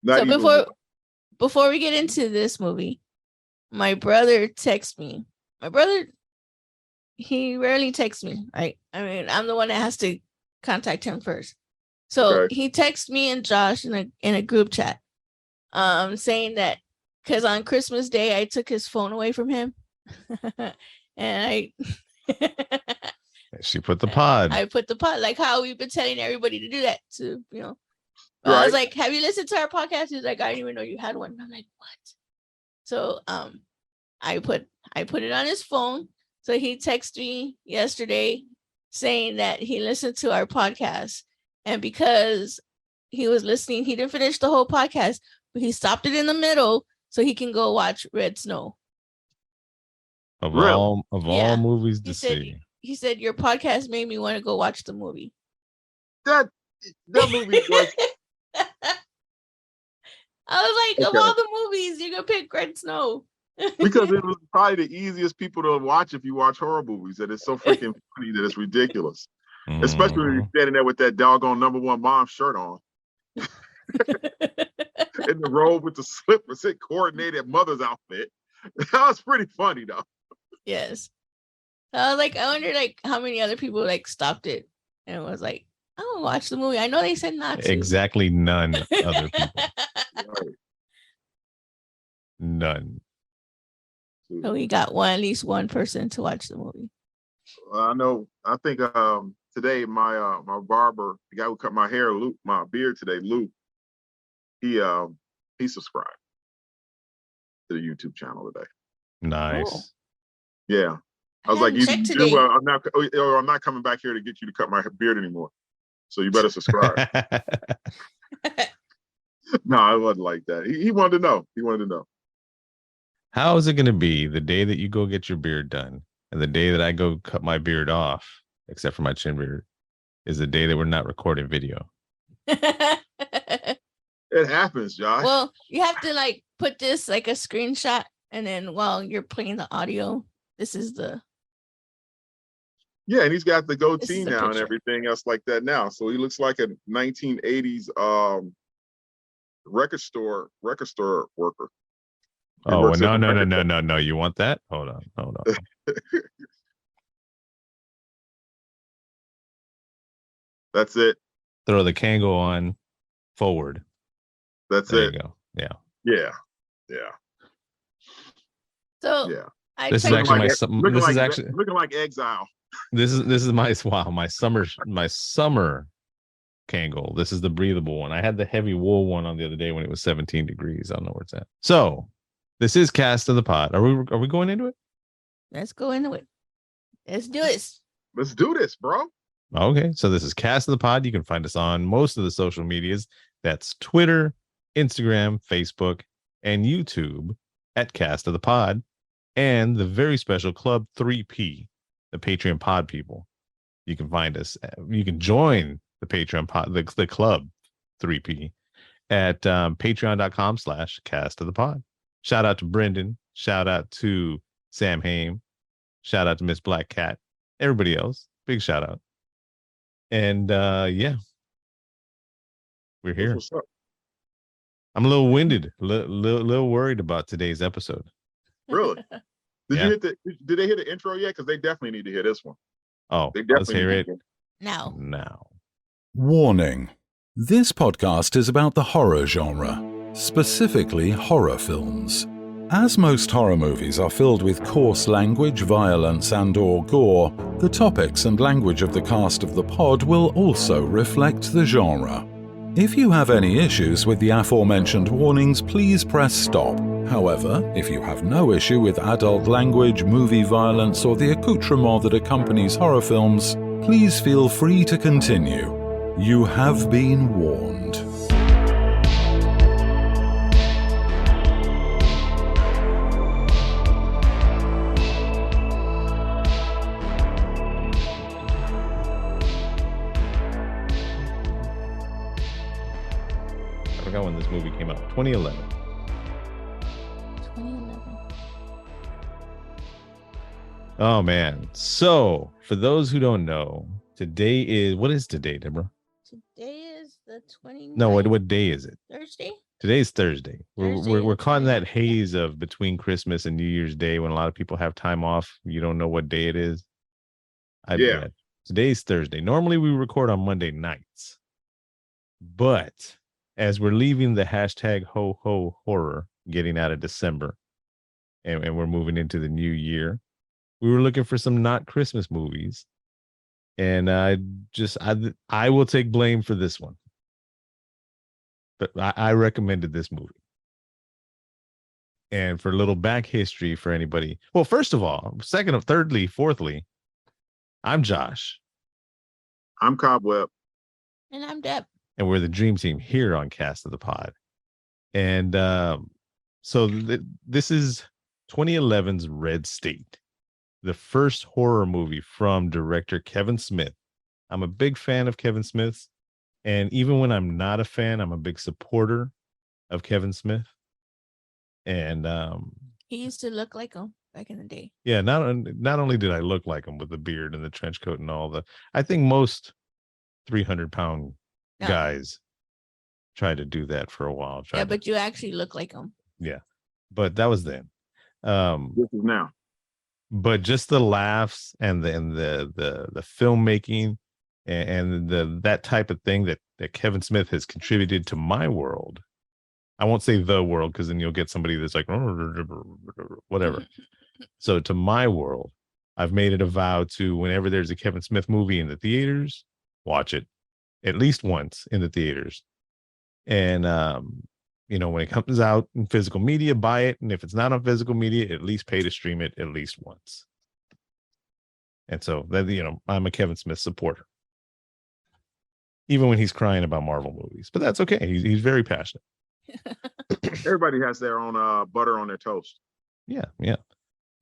Not So even before we get into this movie, my brother texts me. My brother, he rarely texts me, right? I mean, I'm the one that has to contact him first. So Okay. he texts me and Josh in a group chat, saying that because on Christmas Day I took his phone away from him, and She put the pod. I put the pod, like how we've been telling everybody to do that. To I Right. was like, "Have you listened to our podcast?" He's like, "I didn't even know you had one." I'm like, "What?" So I put it on his phone. So he texted me yesterday saying that he listened to our podcast, and because he was listening, he didn't finish the whole podcast, but he stopped it in the middle so he can go watch Red Snow. Of Really? all movies to see. He said your podcast made me want to go watch the movie. That movie was. I was like, Okay. of all the movies, you're gonna pick Red Snow. Because it was probably the easiest people to watch if you watch horror movies, and it's so freaking funny that it's ridiculous. Especially when you're standing there with that doggone number one mom shirt on. In the robe with the slippers, it coordinated mother's outfit. That was pretty funny though. Yes. I was like, I wonder like how many other people like stopped it and was like, I don't watch the movie. I know they said not to. Exactly none other people. Right. None. So we got at least one person to watch the movie. I know. I think today my my barber, the guy who cut my hair, Luke, my beard today, Luke, he subscribed to the YouTube channel today. Nice. Cool. Yeah. I was like, I'm not coming back here to get you to cut my beard anymore. So you better subscribe. No, it wasn't like that. He wanted to know. He wanted to know. How is it going to be the day that you go get your beard done and the day that I go cut my beard off, except for my chin beard, is the day that we're not recording video? It happens, Josh. Well, you have to like put this like a screenshot, and then while you're playing the audio, this is the. Yeah, and he's got the goatee now picture. and everything else like that now. So he looks like a 1980s record store worker. Oh, no. You want that? Hold on. That's it. Throw the Kango on forward. That's there it. You go. Yeah. Yeah. So yeah. This is actually looking like exile. This is my summer Kangol. This is the breathable one. I had the heavy wool one on the other day when it was 17 degrees. I don't know where it's at. So this is Cast of the Pod. Are we going into it? Let's go into it. Let's do this. Let's do this, bro. Okay. So this is Cast of the Pod. You can find us on most of the social medias. That's Twitter, Instagram, Facebook, and YouTube at Cast of the Pod, and the very special Club 3P, the Patreon Pod people. You can find us. You can join the Patreon Pod, the Club 3P at patreon.com/Cast of the Pod. Shout out to Brendan. Shout out to Sam Haim. Shout out to Miss Black Cat. Everybody else, big shout out. And yeah, we're here. What's up? I'm a little winded, little worried about today's episode. Really? Did they hear the intro yet? Because they definitely need to hear this one. Oh, they definitely let's hear it now. Warning. This podcast is about the horror genre, specifically horror films. As most horror movies are filled with coarse language, violence, and/or gore, the topics and language of the cast of the pod will also reflect the genre. If you have any issues with the aforementioned warnings, please press stop. However, if you have no issue with adult language, movie violence, or the accoutrement that accompanies horror films, please feel free to continue. You have been warned. I forgot when this movie came out. 2011. 2011. Oh man. So for those who don't know, today is, what is today, Deborah? Today is the 29th. No, what day is it? Thursday. Today's Thursday. We're caught in that 29th. haze of between Christmas and New Year's Day when a lot of people have time off. You don't know what day it is. Yeah. Today's Thursday. Normally we record on Monday nights, but as we're leaving the hashtag ho ho horror, getting out of December, and we're moving into the new year, we were looking for some not Christmas movies, and I will take blame for this one. But I recommended this movie. And for a little back history for anybody. Well, first of all, thirdly, fourthly, I'm Josh. I'm Cobweb. And I'm Deb. And we're the Dream Team here on Cast of the Pod. And so this is 2011's Red State, the first horror movie from director Kevin Smith. I'm a big fan of Kevin Smith's. And even when I'm not a fan, I'm a big supporter of Kevin Smith. And He used to look like him back in the day. Yeah, not only did I look like him with the beard and the trench coat and all I think most 300-pound guys try to do that for a while. But you actually look like him. Yeah, but that was then. This is now. But just the laughs and the filmmaking and that type of thing that Kevin Smith has contributed to my world. I won't say the world because then you'll get somebody that's like whatever. So to my world, I've made it a vow to whenever there's a Kevin Smith movie in the theaters, watch it at least once in the theaters. And when it comes out in physical media, buy it. And if it's not on physical media, at least pay to stream it at least once. And so that, I'm a Kevin Smith supporter. Even when he's crying about Marvel movies, but that's okay. He's very passionate. Everybody has their own butter on their toast. Yeah.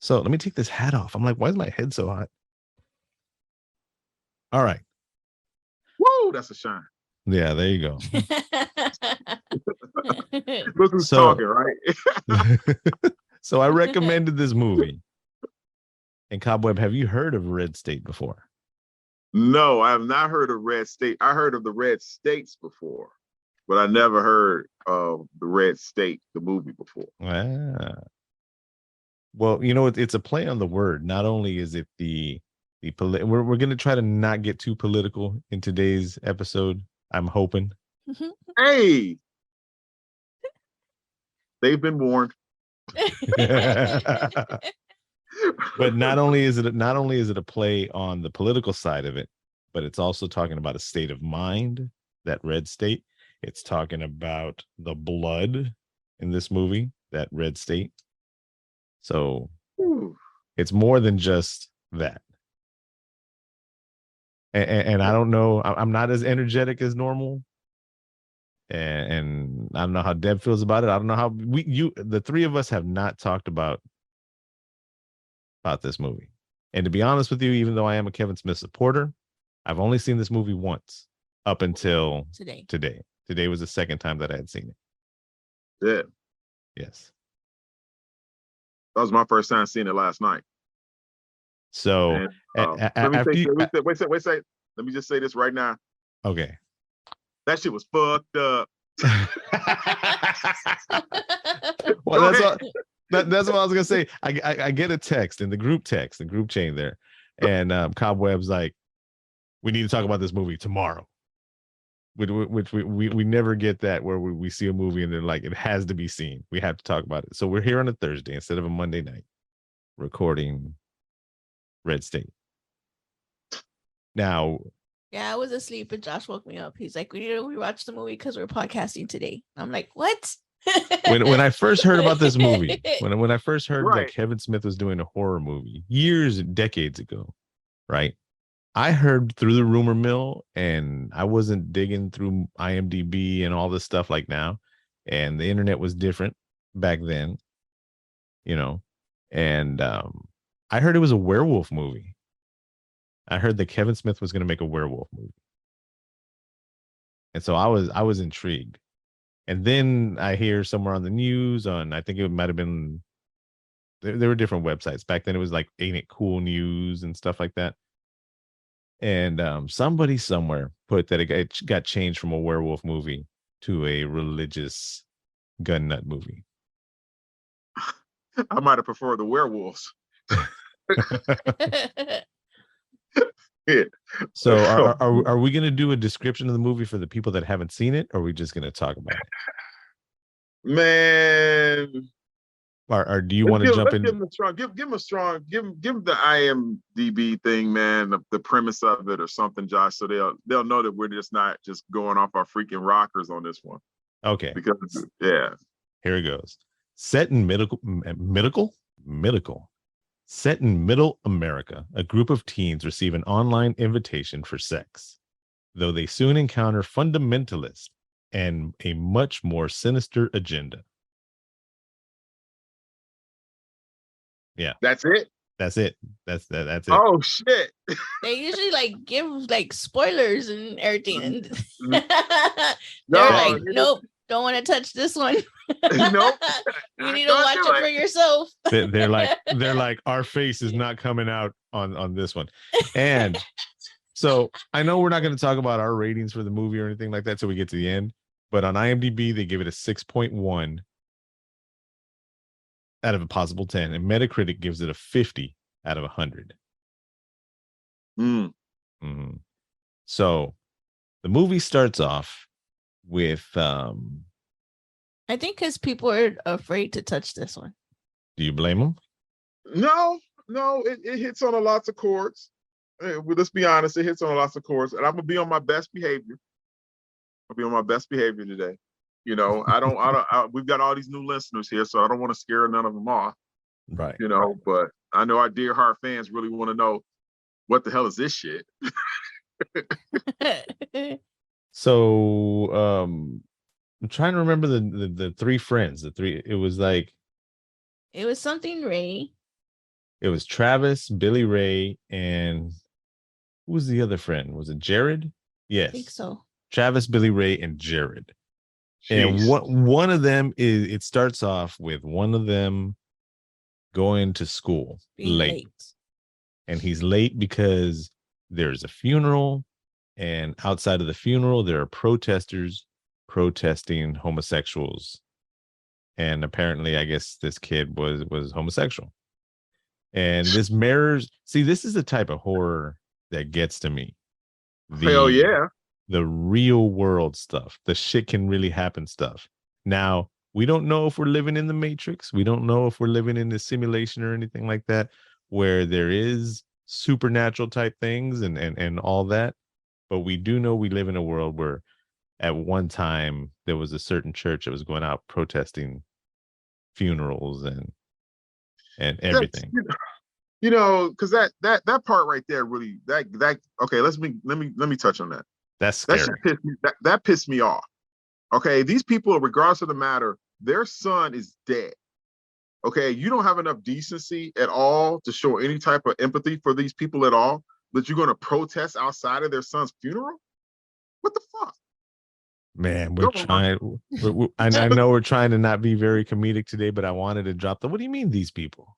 So let me take this hat off. I'm like, why is my head so hot? All right. Woo, that's a shine. Yeah, there you go. Look who's talking, right? So I recommended this movie. And Cobweb, have you heard of Red State before? No, I have not heard of Red State. I heard of the Red States before, but I never heard of the Red State, the movie, before. Well, it's a play on the word. Not only is it we're going to try to not get too political in today's episode. I'm hoping. Hey, they've been warned. But not only is it a play on the political side of it, but it's also talking about a state of mind, that red state. It's talking about the blood in this movie, that red state. So it's more than just that. And I don't know, I'm not as energetic as normal. And I don't know how Deb feels about it. I don't know how the three of us have not talked about this movie. And to be honest with you, even though I am a Kevin Smith supporter, I've only seen this movie once up until today. Today was the second time that I had seen it. Yeah. Yes. That was my first time seeing it last night. So let me just say this right now. Okay. That shit was fucked up. Well, that's what I was gonna say. I get a text in the group chain there, and Cobweb's like, we need to talk about this movie tomorrow. Which we never get that where we see a movie and they're like, it has to be seen. We have to talk about it. So we're here on a Thursday instead of a Monday night recording Red State. Now, yeah, I was asleep and Josh woke me up. He's like, we need to rewatch the movie because we're podcasting today. I'm like, what? when I first heard about this movie, when I first heard Right. that Kevin Smith was doing a horror movie years and decades ago, right? I heard through the rumor mill, and I wasn't digging through IMDb and all this stuff like now. And the internet was different back then, and I heard it was a werewolf movie. I heard that Kevin Smith was going to make a werewolf movie. And so I was intrigued. And then I hear somewhere on the news I think it might have been, there were different websites. Back then it was like Ain't It Cool News and stuff like that. And somebody somewhere put that it got changed from a werewolf movie to a religious gun nut movie. I might have preferred the werewolves. Yeah. So are we going to do a description of the movie for the people that haven't seen it, or are we just going to talk about it? Man, Or do you want to jump in? Give him a strong, give him the IMDb thing, man, the premise of it or something, Josh, so they'll know that we're just not just going off our freaking rockers on this one. Okay. Because here it goes. Set in Set in middle America, a group of teens receive an online invitation for sex, though they soon encounter fundamentalists and a much more sinister agenda. Yeah. That's it? That's it. That's it. Oh shit. They usually like give like spoilers and everything. And No, they're like, nope, don't want to touch this one. Nope. You need to watch it for yourself. They're like, our face is not coming out on this one. And so I know we're not going to talk about our ratings for the movie or anything like that till we get to the end, but on IMDb they give it a 6.1 out of a possible 10, and Metacritic gives it a 50 out of 100. So the movie starts off with I think because people are afraid to touch this one. Do you blame them? No, it hits on a lots of chords. Let's be honest, it hits on lots of chords, and I'm gonna be on my best behavior. I'll be on my best behavior today. You know, we've got all these new listeners here, so I don't want to scare none of them off. Right. You know, but I know our dear heart fans really want to know what the hell is this shit. So I'm trying to remember the three friends. It was something Ray. It was Travis, Billy Ray, and who was the other friend? Was it Jared? Yes. I think so. Travis, Billy Ray, and Jared. Jeez. And one of them it starts off with one of them going to school late. And he's late because there's a funeral, and outside of the funeral there are protesters protesting homosexuals. And apparently, I guess this kid was homosexual. And this mirrors, this is the type of horror that gets to me. Hell yeah. The real world stuff, the shit can really happen stuff. Now, we don't know if we're living in the Matrix. We don't know if we're living in a simulation or anything like that, where there is supernatural type things and all that. But we do know we live in a world where at one time there was a certain church that was going out protesting funerals and everything. You know, because that part right there really that okay. Let me touch on that. That's scary. That pissed me off. Okay, these people, regardless of the matter, their son is dead. Okay, you don't have enough decency at all to show any type of empathy for these people at all, that you're going to protest outside of their son's funeral? What the fuck? Man, we're trying. I know we're trying to not be very comedic today, but I wanted to drop what do you mean these people?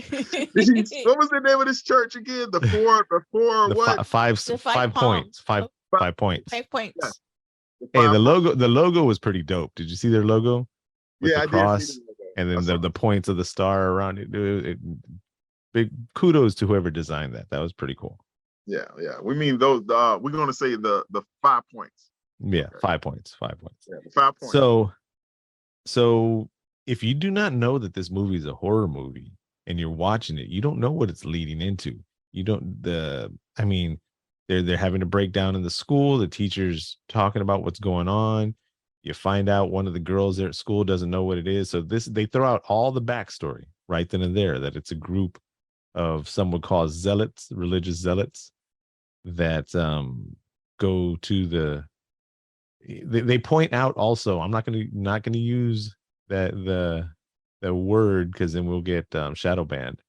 What was the name of this church again? The five points. Five points. 5 points. Yeah. Hey, the logo was pretty dope. Did you see their logo? With the cross and then the points of the star around it. Big kudos to whoever designed that. That was pretty cool. Yeah. We mean those. We're going to say the 5 points. Yeah, okay. 5 points. 5 points. Yeah, 5 points. So if you do not know that this movie is a horror movie and you're watching it, you don't know what it's leading into. You don't. They're having a breakdown in the school. The teacher's talking about what's going on. You find out one of the girls there at school doesn't know what it is. So they throw out all the backstory right then and there, that it's a group of, some would call zealots, religious zealots, that go to they point out also, I'm not gonna use the word because then we'll get shadow banned,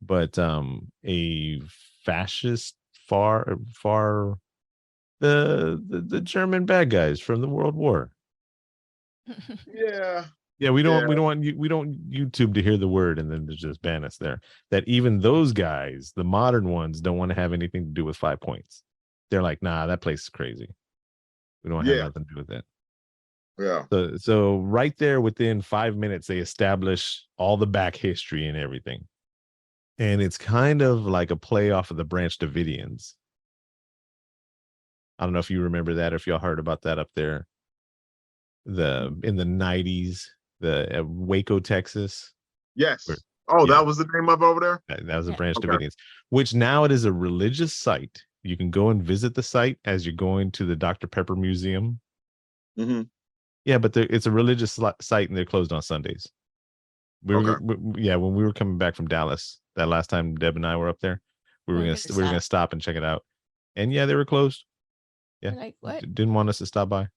but a fascist far the German bad guys from the World War. Yeah. Yeah, we don't want YouTube to hear the word and then just ban us there. That even those guys, the modern ones, don't want to have anything to do with 5 Points. They're like, nah, that place is crazy. We don't have nothing to do with it. Yeah. So right there within 5 minutes, they establish all the back history and everything. And it's kind of like a play off of the Branch Davidians. I don't know if you remember that or if y'all heard about that up there. In the 90s, the Waco, Texas. Yes. Yeah. That was the name of over there? That was the Branch Davidians, which now it is a religious site. You can go and visit the site as you're going to the Dr. Pepper Museum. Mm-hmm. Yeah, but it's a religious site and they're closed on Sundays. When we were coming back from Dallas, that last time Deb and I were up there, we were gonna stop and check it out. And yeah, they were closed. Yeah. Like what? Didn't want us to stop by.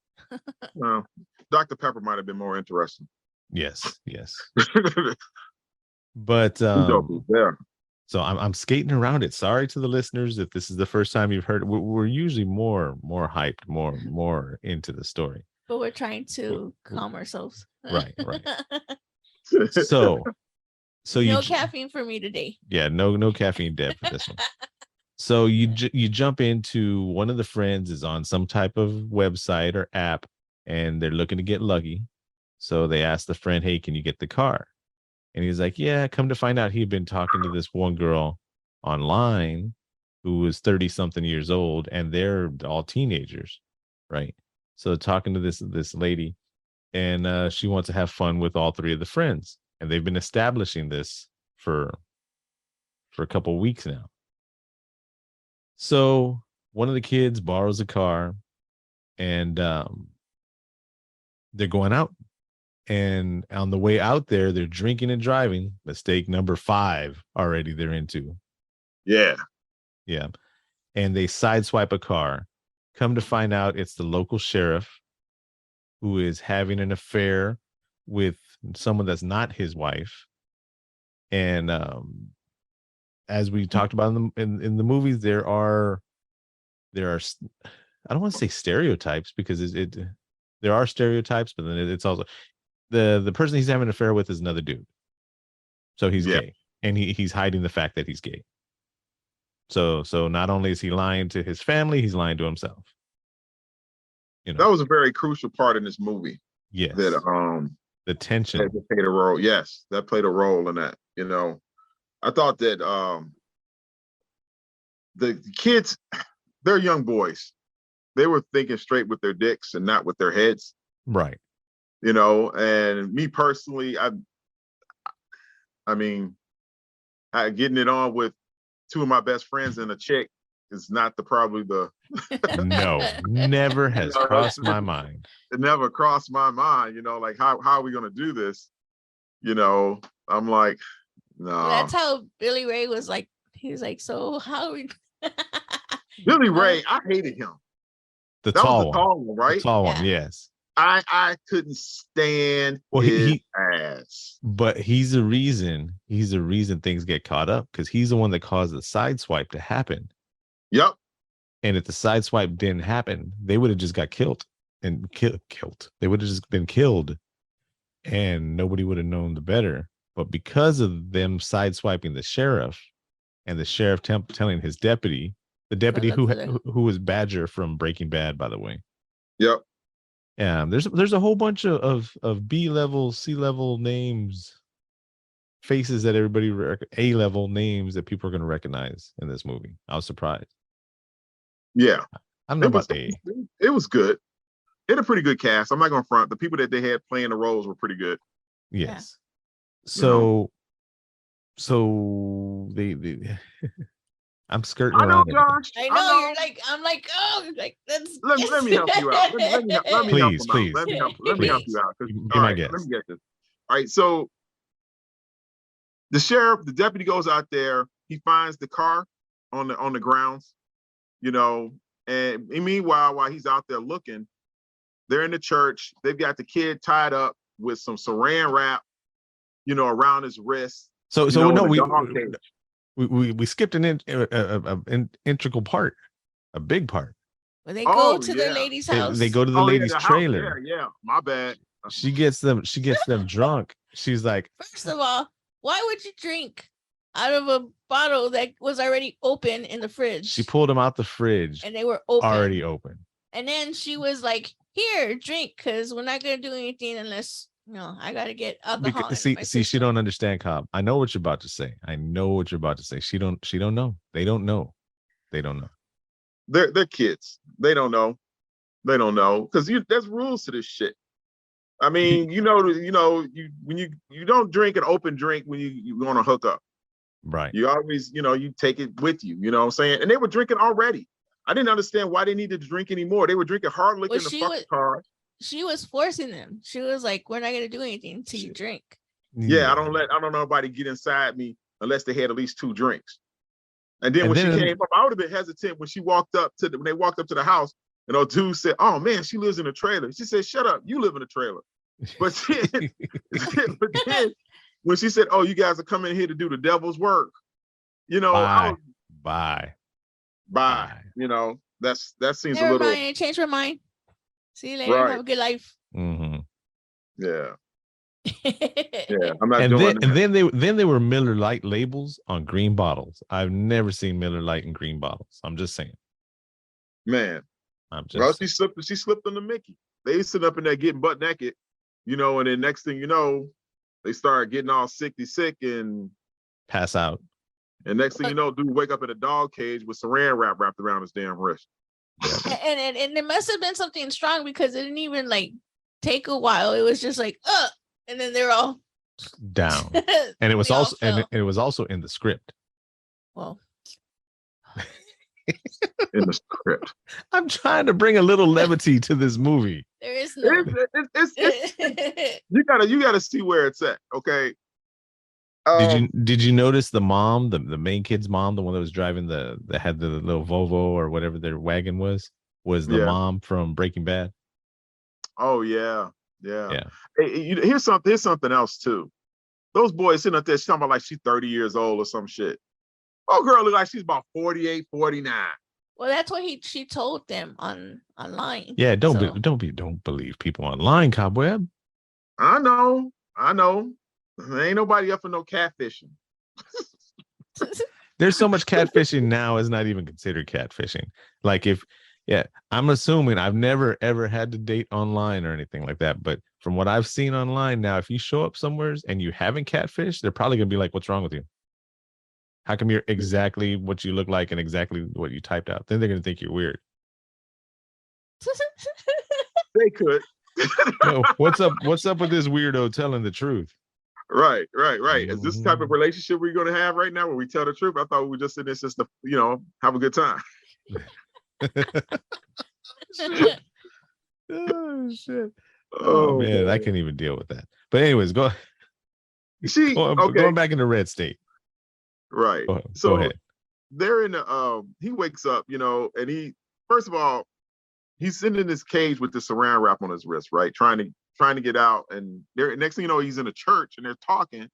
Well, Dr. Pepper might have been more interesting. Yes. But so I'm skating around it. Sorry to the listeners if this is the first time you've heard it. We're usually more hyped, more into the story. But we're trying to calm ourselves. Right. So no caffeine for me today. Yeah, no caffeine, Deb, for this one. So you jump into one of the friends is on some type of website or app, and they're looking to get lucky. So they ask the friend, "Hey, can you get the car?" And he's like, "Yeah." Come to find out, he'd been talking to this one girl online who was 30-something years old, and they're all teenagers, right? So talking to this lady, and she wants to have fun with all three of the friends, and they've been establishing this for a couple of weeks now. So one of the kids borrows a car, and they're going out. And on the way out there, they're drinking and driving. Mistake number 5 already they're into. Yeah. And they sideswipe a car. Come to find out it's the local sheriff who is having an affair with someone that's not his wife. And as we talked about in the movies, there are I don't want to say stereotypes because there are stereotypes, but then it's also the person he's having an affair with is another dude. So he's gay, and he's hiding the fact that he's gay. So not only is he lying to his family, he's lying to himself. That was a very crucial part in this movie. Yes. That the tension that played a role. Yes, that played a role in that. I thought that the kids, they're young boys. They were thinking straight with their dicks and not with their heads. Right. And me personally, I mean, getting it on with 2 of my best friends and a chick is not probably the no, never has crossed my mind. It never crossed my mind, like how are we gonna do this? I'm like, no. That's how Billy Ray was like. He was like, so how are we Billy Ray, I hated him. The tall one, right? The tall one, yes. I couldn't stand his ass. But he's the reason things get caught up, because he's the one that caused the sideswipe to happen. Yep. And if the sideswipe didn't happen, they would have just got killed and killed. They would have just been killed, and nobody would have known the better. But because of them sideswiping the sheriff, and the sheriff telling his deputy, the deputy who was Badger from Breaking Bad, by the way. Yep. Yeah, there's a whole bunch of B-level, C-level names, faces that everybody A-level names that people are going to recognize in this movie. I was surprised. Yeah, I don't know about A. It was good. It had a pretty good cast. I'm not going to front. The people that they had playing the roles were pretty good. Yes. Yeah. So they I'm skirting around. Josh. I know. You're like, I'm like, oh, like that's. Let me help you out. Let me please. Let me help you out. Be my guest. Let me get this. All right. So the deputy goes out there. He finds the car on the grounds, and meanwhile, while he's out there looking, they're in the church. They've got the kid tied up with some saran wrap, around his wrist. So no, we skipped an integral part, a big part. When they go to the lady's house. They go to the lady's trailer. Yeah, my bad. She gets them drunk. She's like, First of all, why would you drink out of a bottle that was already open in the fridge? she pulled them out the fridge and they were open. already open. And then she was like, "Here, drink, because we're not gonna do anything unless I gotta get alcohol." Because, see, she don't understand, Cobb. I know what you're about to say. She don't know. They don't know. They're kids. They don't know. Because there's rules to this shit. I mean, when you don't drink an open drink when you want to hook up. Right. You always, you take it with you. You know what I'm saying? And they were drinking already. I didn't understand why they needed to drink anymore. They were drinking hard liquor in the fucking car. She was forcing them. She was like, "We're not gonna do anything until you drink." Yeah, I don't know nobody get inside me unless they had at least 2 drinks. And then when she came up, I would have been hesitant when they walked up to the house, and old dude said, "Oh man, she lives in a trailer." She said, "Shut up, you live in a trailer." But then when she said, "Oh, you guys are coming here to do the devil's work," Bye. That seems Never a little. mind, change her mind. See you later. Right. Have a good life. Mm-hmm. Yeah. Yeah. I'm not And doing then they were Miller Lite labels on green bottles. I've never seen Miller Lite in green bottles. I'm just saying. Man. Well, she slipped on the Mickey. They sit up in there getting butt naked, and then next thing you know, they start getting all sick and pass out. And next thing you know, dude wake up in a dog cage with saran wrap wrapped around his damn wrist. Yeah. And it must have been something strong because it didn't even take a while. It was just like, and then they're all down. And it was also in the script. Well, in the script. I'm trying to bring a little levity to this movie. There is no. You gotta see where it's at. Okay. Did you notice the mom, the main kid's mom, the one that was driving that had the little Volvo or whatever their wagon was the mom from Breaking Bad? Oh yeah. Hey, here's something else too. Those boys sitting up there, she's talking about like she's 30 years old or some shit. Oh, girl, look like she's about 48, 49. Well, that's what she told them online. Yeah, don't believe people online, Cobweb. I know. There ain't nobody up for no catfishing. There's so much catfishing now, it's not even considered catfishing. I'm assuming I've never ever had to date online or anything like that. But from what I've seen online now, if you show up somewhere and you haven't catfished, they're probably gonna be like, "What's wrong with you? How come you're exactly what you look like and exactly what you typed out?" Then they're gonna think you're weird. They could. No, what's up with this weirdo telling the truth? Right. Is this the type of relationship we're going to have right now where we tell the truth? I thought we were just in this just to, have a good time. Oh, shit. Oh, man, I can't even deal with that. But anyways, going back into Red State. Right. Go ahead. They're in the, he wakes up, and he, first of all, he's sitting in this cage with the saran wrap on his wrist, right? Trying to get out, and next thing you know, he's in a church and they're talking,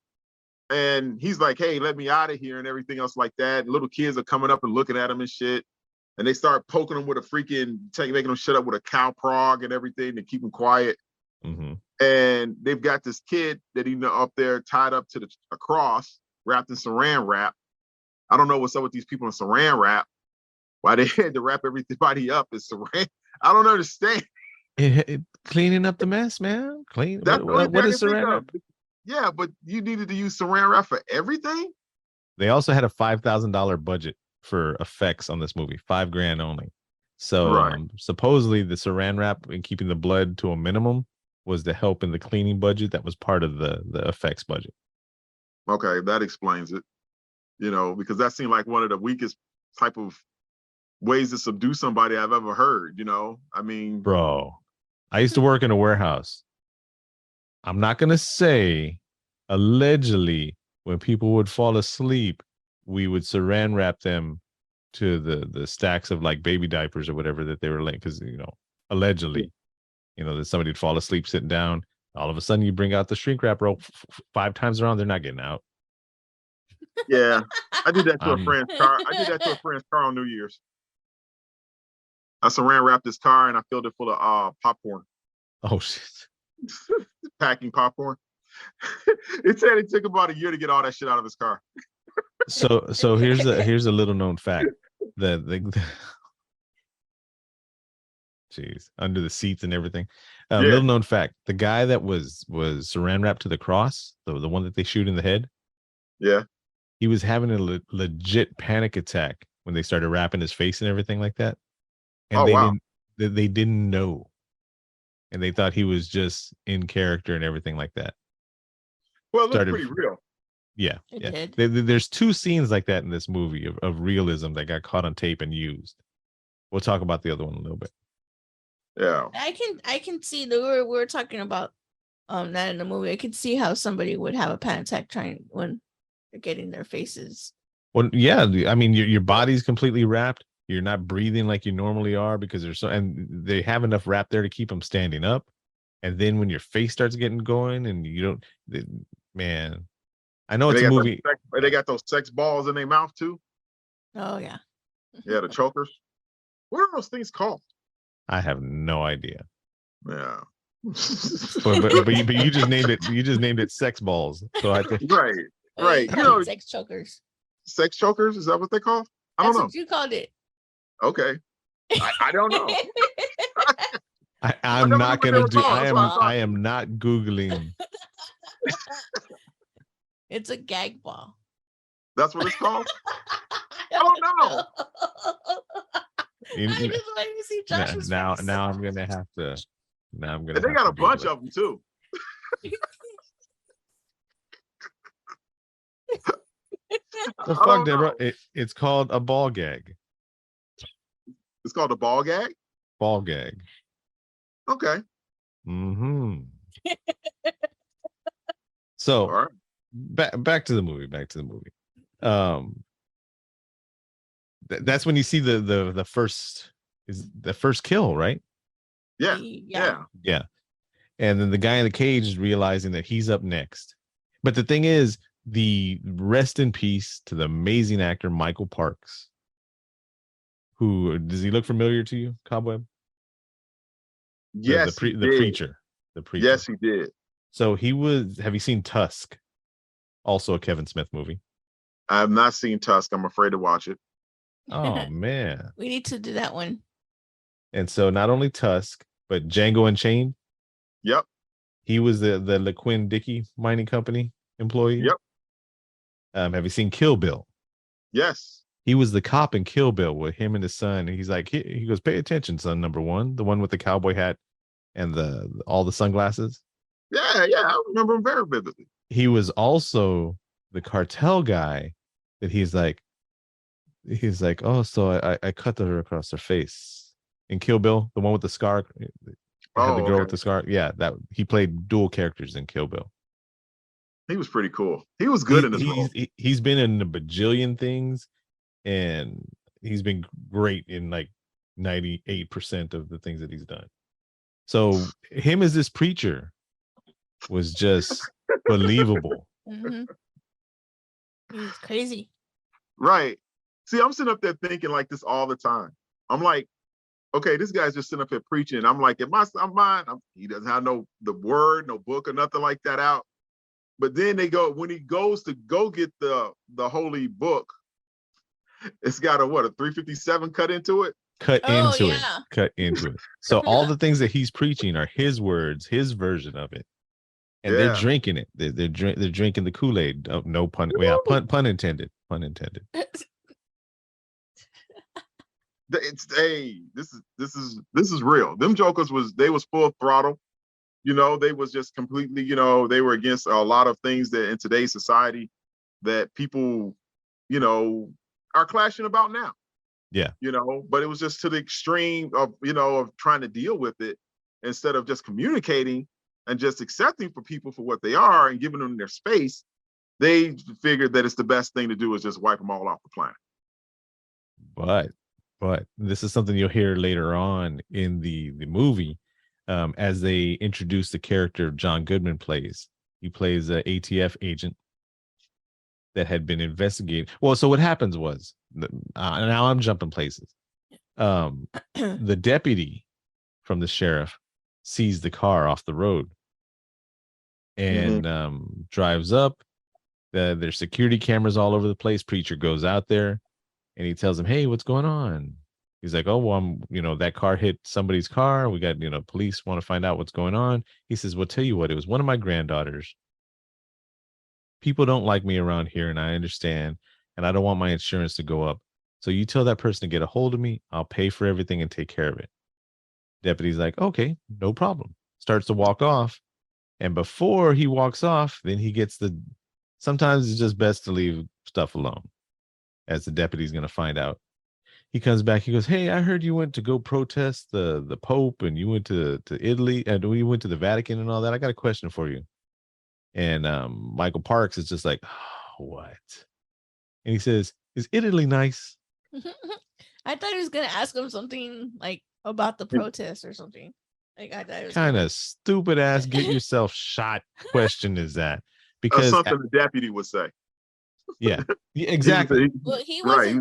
and he's like, "Hey, let me out of here," and everything else like that. And little kids are coming up and looking at him and shit, and they start poking him with a freaking making him shut up with a cow prog and everything to keep him quiet. Mm-hmm. And they've got this kid that up there tied up to a cross, wrapped in saran wrap. I don't know what's up with these people in saran wrap. Why they had to wrap everybody up in saran? I don't understand. Cleaning up the mess, man. What is saran wrap? Yeah, but you needed to use saran wrap for everything. They also had a $5,000 budget for effects on this movie, $5,000 only. So supposedly the saran wrap and keeping the blood to a minimum was the help in the cleaning budget that was part of the effects budget. Okay, that explains it. Because that seemed like one of the weakest type of ways to subdue somebody I've ever heard. I mean, bro, I used to work in a warehouse. I'm not gonna say allegedly when people would fall asleep, we would saran wrap them to the stacks of like baby diapers or whatever that they were laying, because allegedly, that somebody would fall asleep sitting down. All of a sudden, you bring out the shrink wrap rope 5 times around, they're not getting out. Yeah, I did that to a friend's car. I did that to a friend's car on New Year's. I saran wrapped his car and I filled it full of popcorn. Oh shit! Packing popcorn. It said it took about a year to get all that shit out of his car. So here's a little known fact. The jeez, under the seats and everything. Yeah. Little known fact: the guy that was saran wrapped to the cross, the one that they shoot in the head, Yeah. he was having a legit panic attack when they started wrapping his face and everything like that, and Oh, wow. they didn't know, and they thought he was just in character and everything like that. Well, it looked pretty real. Yeah, It yeah. did. There's two scenes like that in this movie of realism that got caught on tape and used. We'll talk about the other one a little bit. Yeah. I can see that we're talking about that in the movie. I can see how somebody would have a panic attack when they're getting their faces. Well, yeah, I mean your body's completely wrapped. You're not breathing like you normally are because and they have enough wrap there to keep them standing up. And then when your face starts getting going and you don't, man, I know it's a movie. They got those sex balls in their mouth too. Oh yeah. Yeah, the chokers. What are those things called? I have no idea. Yeah. but you just named it. You just named it sex balls. So I think right. You know, sex chokers. Sex chokers, is that what they call? I don't know. That's what you called it. Okay. I don't know. I'm not gonna do. I am not Googling. It's a gag ball. That's what it's called. I don't know. I just want to see Josh's now face. I'm gonna have to. Now I'm gonna. And they got a bunch of them too. Well, fuck that, bro. It's called a ball gag. It's called a ball gag. Ball gag. Okay. Mm-hmm. So All right. back to the movie. That's when you see the first kill, right? Yeah. And then the guy in the cage is realizing that he's up next. But the thing is, the rest in peace to the amazing actor Michael Parks. Who does he look familiar to you, Cobweb? Yes, the preacher. The preacher. Yes, he did. So he was. Have you seen Tusk? Also a Kevin Smith movie. I have not seen Tusk. I'm afraid to watch it. Oh man, we need to do that one. And so not only Tusk, but Django Unchained. Yep. He was the LeQuinn Dickey mining company employee. Yep. Have you seen Kill Bill? Yes. He was the cop in Kill Bill with him and his son. And he's like, he goes, pay attention, son. Number one, the one with the cowboy hat and all the sunglasses. Yeah. I remember him very vividly. He was also the cartel guy that he's like, oh, so I cut her across her face in Kill Bill, the one with the scar. The girl with the scar. Yeah, that he played dual characters in Kill Bill. He was pretty cool. He was good in his role. He's been in a bajillion things, and he's been great in like 98% of the things that he's done. So him as this preacher was just believable. Mm-hmm. He's crazy. Right. See, I'm sitting up there thinking like this all the time. I'm like, okay, this guy's just sitting up here preaching. And I'm like, he doesn't have the word, no book or nothing like that out. But then when he goes to go get the holy book, it's got a 357 cut into it. Cut into it. So all the things that he's preaching are his words, his version of it. And they're drinking it. They're drinking the Kool-Aid. Oh, no pun. Yeah, pun intended. Pun intended. This is real. Them jokers was full throttle. They was just completely, they were against a lot of things that in today's society that people, are clashing about now. Yeah. But it was just to the extreme of trying to deal with it instead of just communicating and just accepting for people for what they are and giving them their space. They figured that it's the best thing to do is just wipe them all off the planet. But this is something you'll hear later on in the movie. As they introduce the character John Goodman plays. He plays an ATF agent that had been investigating. Well, so what happens was, now I'm jumping places. The deputy from the sheriff sees the car off the road and drives up. There's security cameras all over the place. Preacher goes out there and he tells him, "Hey, what's going on?" He's like, "Oh, well, that car hit somebody's car. We got, police want to find out what's going on." He says, "Well, tell you what, it was one of my granddaughters. People don't like me around here, and I understand, and I don't want my insurance to go up. So you tell that person to get a hold of me. I'll pay for everything and take care of it." Deputy's like, "Okay, no problem." Starts to walk off. And before he walks off, then he gets sometimes it's just best to leave stuff alone, as the deputy's going to find out. He comes back. He goes, "Hey, I heard you went to go protest the Pope, and you went to Italy, and we went to the Vatican and all that. I got a question for you." And Michael Parks is just like, "Oh, what?" And he says, "Is Italy nice?" I thought he was gonna ask him something like about the protest or something. Like I thought it was Kind of stupid ass get yourself shot question is that? Because something the deputy would say. Yeah, exactly. Well, he Right.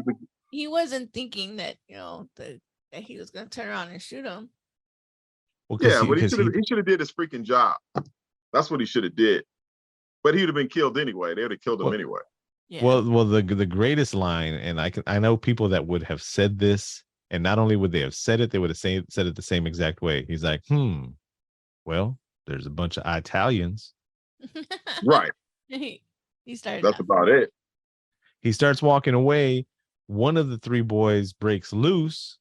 wasn't thinking that that he was gonna turn around and shoot him. Well, Yeah, but he should have did his freaking job. That's what he should have did. But he'd have been killed anyway. They would have killed him anyway. Yeah. Well, the greatest line, and I know people that would have said this, and not only would they have said it, they would have said it the same exact way. He's like, well, there's a bunch of Italians. Right. He started. That's about it. He starts walking away. One of the three boys breaks loose.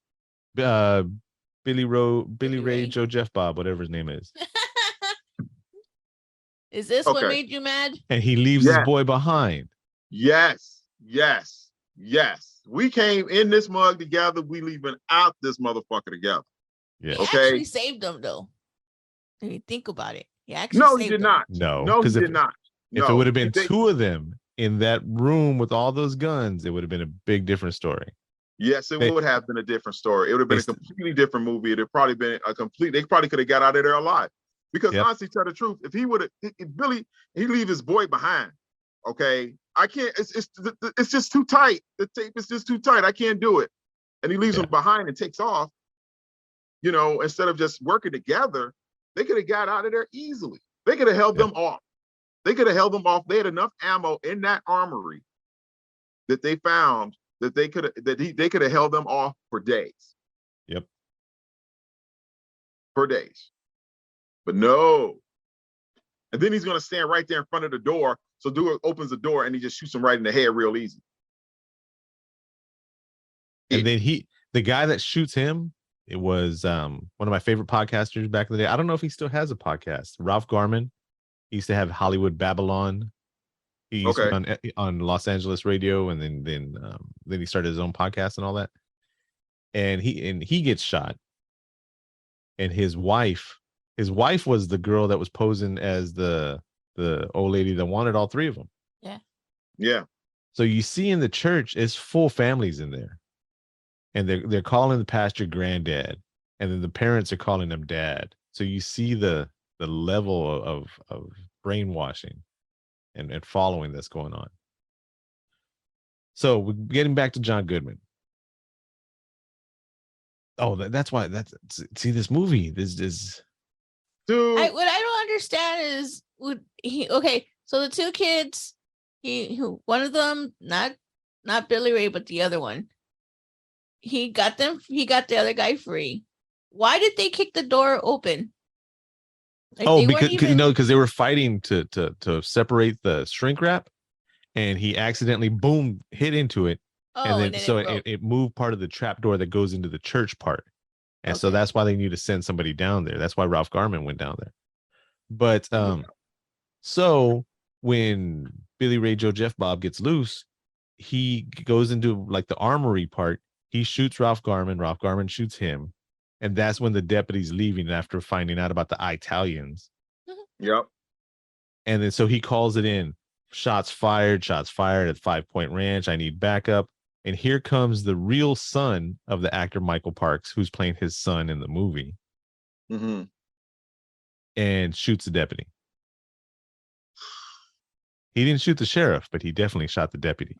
Billy Ray, Joe Jeff Bob, whatever his name is. Is this what made you mad? And he leaves his boy behind. Yes. We came in this mug together. We leaving out this motherfucker together. Yeah. He actually saved him, though. If you think about it, he actually no, saved he did him. not. No, he did not. If it would have been two of them in that room with all those guns, it would have been a big different story. Yes, it would have been a different story. It would have been a completely different movie. It'd probably been they probably could have got out of there alive. Because honestly, tell the truth, if he would have, Billy, he leave his boy behind. Okay, I can't. It's just too tight. The tape is just too tight. I can't do it. And he leaves him behind and takes off. Instead of just working together, they could have got out of there easily. They could have held them off. They had enough ammo in that armory that they found that they could have held them off for days. Yep. For days. But no. And then he's going to stand right there in front of the door. So Dewar opens the door and he just shoots him right in the head real easy. And then the guy that shoots him, it was one of my favorite podcasters back in the day. I don't know if he still has a podcast. Ralph Garman. He used to have Hollywood Babylon. He used to be on Los Angeles radio, and then he started his own podcast and all that. And he gets shot. And his wife was the girl that was posing as the old lady that wanted all three of them. Yeah. Yeah. So you see in the church, it's full families in there. And they're calling the pastor granddad, and then the parents are calling him dad. So you see the level of brainwashing and following that's going on. So we're getting back to John Goodman. Oh, that's why see this movie. This is dude. What I don't understand is so the two kids, one of them, not Billy Ray, but the other one, he got the other guy free. Why did they kick the door open? Because they were fighting to separate the shrink wrap, and he accidentally hit into it. And then it moved part of the trap door that goes into the church part. And so that's why they need to send somebody down there. That's why Ralph Garman went down there. But so when Billy Ray Joe Jeff Bob gets loose, he goes into like the armory part. He shoots Ralph Garman shoots him. And that's when the deputy's leaving after finding out about the Italians. Yep. And then so he calls it in. Shots fired at 5 Point Ranch. I need backup. And here comes the real son of the actor Michael Parks, who's playing his son in the movie. Mm-hmm. And shoots the deputy. He didn't shoot the sheriff, but he definitely shot the deputy.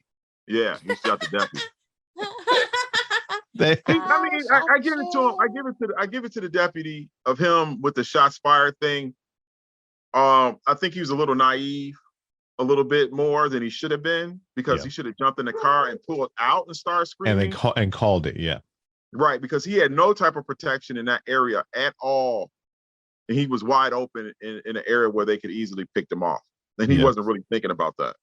Yeah, he shot the deputy. I give it to him. I give it to the deputy of him with the shots fired thing. I think he was a little naive, a little bit more than he should have been, because he should have jumped in the car and pulled out and started screaming. And then called it. Yeah. Right, because he had no type of protection in that area at all. And he was wide open in an area where they could easily pick him off. And he wasn't really thinking about that.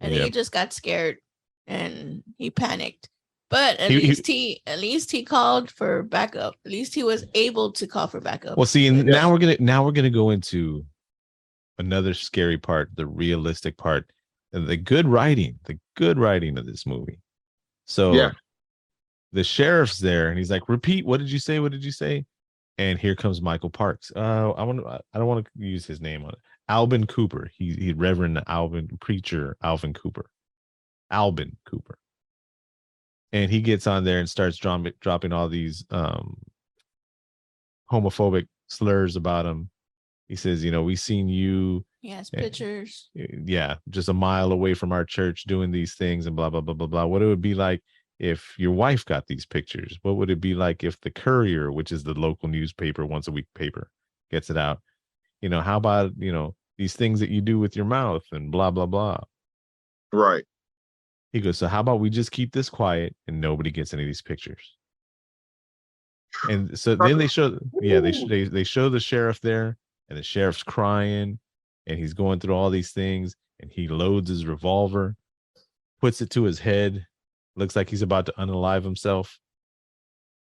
I think he just got scared and he panicked. But at least he called for backup. At least he was able to call for backup. Well, see, and now we're gonna go into another scary part, the realistic part, and the good writing of this movie. So the sheriff's there, and he's like, "Repeat, what did you say? What did you say?" And here comes Michael Parks. I don't want to use his name on it. Albin Cooper. He Reverend Preacher Alvin Cooper. Albin Cooper. And he gets on there and starts dropping all these homophobic slurs about him. He says, we seen you. He has pictures. Yeah, just a mile away from our church doing these things and blah, blah, blah, blah, blah. What it would be like if your wife got these pictures? What would it be like if the Courier, which is the local newspaper, once a week paper, gets it out? How about, these things that you do with your mouth and blah, blah, blah. Right. He goes, so how about we just keep this quiet and nobody gets any of these pictures? And so then they show, they show the sheriff there, and the sheriff's crying, and he's going through all these things, and he loads his revolver, puts it to his head, looks like he's about to unalive himself.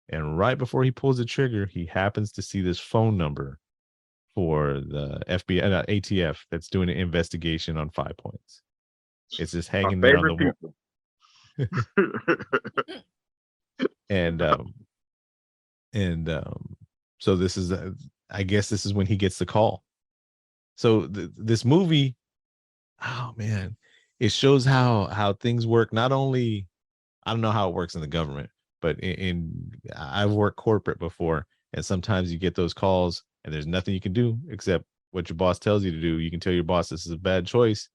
And right before he pulls the trigger, he happens to see this phone number for the FBI, ATF, that's doing an investigation on 5 Points. It's just hanging there on the wall. So this is, I guess this is when he gets the call. So this movie, oh man, it shows how things work. Not only, I don't know how it works in the government, but I've worked corporate before, and sometimes you get those calls and there's nothing you can do except what your boss tells you to do. You can tell your boss, this is a bad choice.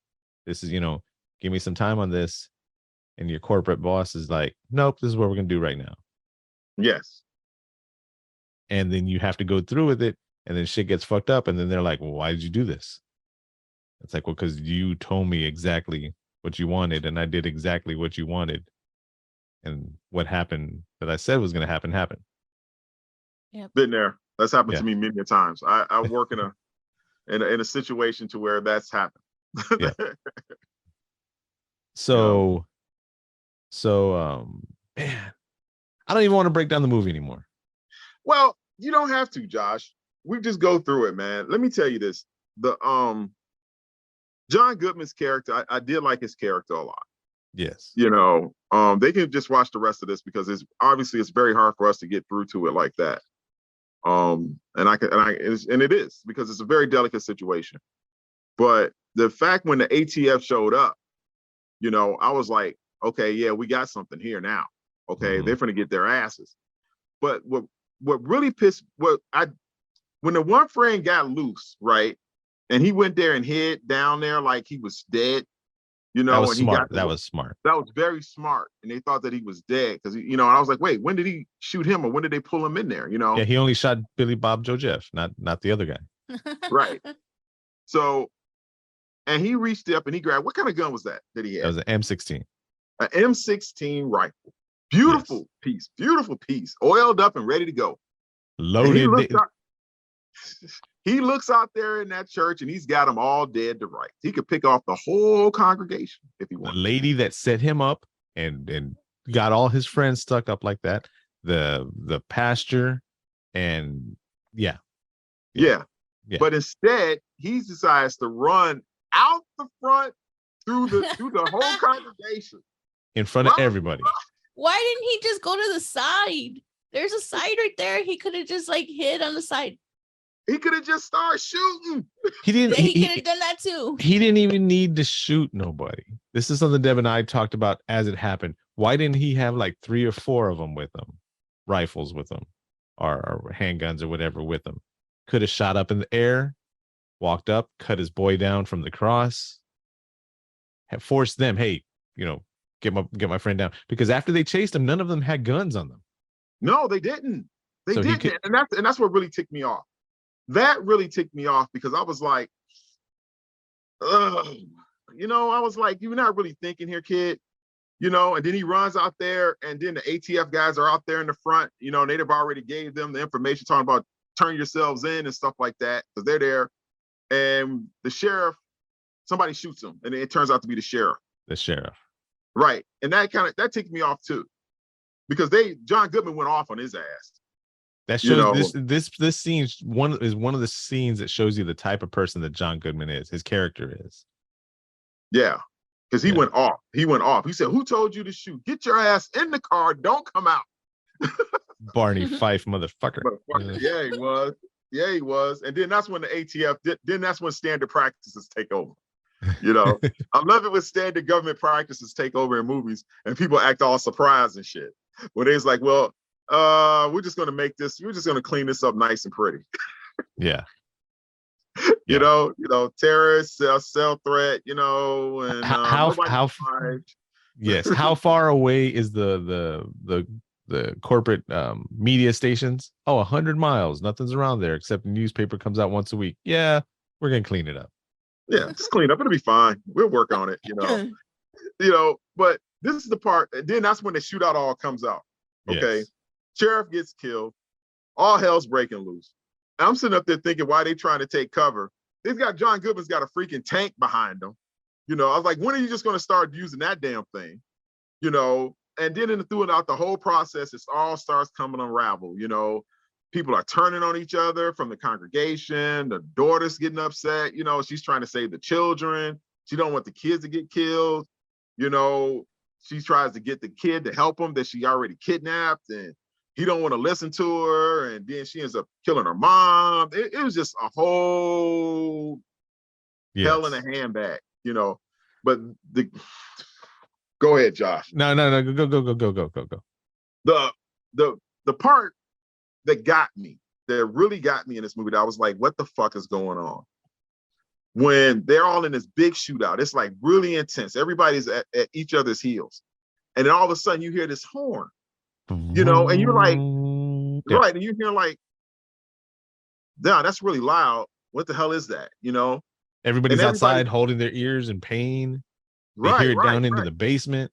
This is, give me some time on this. And your corporate boss is like, nope, this is what we're going to do right now. Yes. And then you have to go through with it, and then shit gets fucked up. And then they're like, well, why did you do this? It's like, well, because you told me exactly what you wanted, and I did exactly what you wanted. And what happened that I said was going to happen, happened. Yep. Been there. That's happened to me many times. I work in a situation to where that's happened. Yeah. So, man, I don't even want to break down the movie anymore. Well, you don't have to, Josh. We just go through it, man. Let me tell you this. The John Goodman's character, I did like his character a lot. Yes. They can just watch the rest of this, because it's very hard for us to get through to it like that. And it is, because it's a very delicate situation. But the fact when the ATF showed up, I was like, okay, yeah, we got something here now. Okay, they're going to get their asses. But what really when the one friend got loose, right, and he went there and hid down there like he was dead, that was smart. That was smart. That was very smart, and they thought that he was dead because and I was like, wait, when did he shoot him, or when did they pull him in there? Yeah, he only shot Billy Bob Joe Jeff, not the other guy. Right. So. And he reached up and he grabbed, what kind of gun was that he had? That was an M16. An M16 rifle. Beautiful piece, oiled up and ready to go. Loaded. He looks out there in that church and he's got them all dead to rights. He could pick off the whole congregation if he wanted. The lady that set him up and got all his friends stuck up like that. The pastor, and yeah. But instead, he decides to run out the front through the whole congregation in front of everybody. Why didn't he just go to the side? There's a side right there. He could have just hid on the side. He could have just started shooting. He didn't. He could have done that too. He didn't even need to shoot nobody. This is something Deb and I talked about as it happened. Why didn't he have 3 or 4 of them with him, rifles with him, or handguns or whatever with him? Could have shot up in the air, walked up, cut his boy down from the cross, have forced them, hey, get my friend down. Because after they chased him, none of them had guns on them. No, they didn't. They didn't. And that's what really ticked me off. That really ticked me off, because I was like, you know, I was like, you're not really thinking here, kid. You know, and then he runs out there, and then the ATF guys are out there in the front. You know, and they've already gave them the information talking about turn yourselves in and stuff like that because they're there. And the sheriff, somebody shoots him, and it turns out to be the sheriff. The sheriff, right? And that ticked me off too, because John Goodman went off on his ass. That shows this scene is one of the scenes that shows you the type of person that John Goodman is. His character is. Yeah. Because he went off. He went off. He said, "Who told you to shoot? Get your ass in the car. Don't come out." Barney Fife, motherfucker. Yeah, he was. Yeah, he was. And then that's when the ATF, then that's when standard practices take over. You know, I love it when standard government practices take over in movies and people act all surprised and shit. When it's like, well, we're just going to clean this up nice and pretty. Yeah. You know, terrorist, cell threat, you know, and how yes, how far away is the corporate media stations? 100 miles. Nothing's around there except the newspaper comes out once a week. Yeah, we're gonna clean it up. Yeah, just clean up. It'll be fine. We'll work on it. You know, But this is the part. Then that's when the shootout all comes out. Okay, yes. Sheriff gets killed. All hell's breaking loose. I'm sitting up there thinking, why are they trying to take cover? John Goodman's got a freaking tank behind them. You know, I was like, when are you just going to start using that damn thing? You know, and then throughout the whole process, it all starts coming unravel. You know, people are turning on each other from the congregation. The daughter's getting upset. You know, she's trying to save the children. She don't want the kids to get killed. You know, she tries to get the kid to help him that she already kidnapped, and he don't want to listen to her, and then she ends up killing her mom. It was just a whole hell in a handbag, you know. But go ahead, Josh. No, go. The part that got me, that really got me in this movie, that I was like, what the fuck is going on? When they're all in this big shootout, it's like really intense. Everybody's at each other's heels, and then all of a sudden you hear this horn. You know, and you're like, right, and you hear like, yeah, that's really loud. What the hell is that? You know, everybody's outside holding their ears in pain. They hear it down into the basement.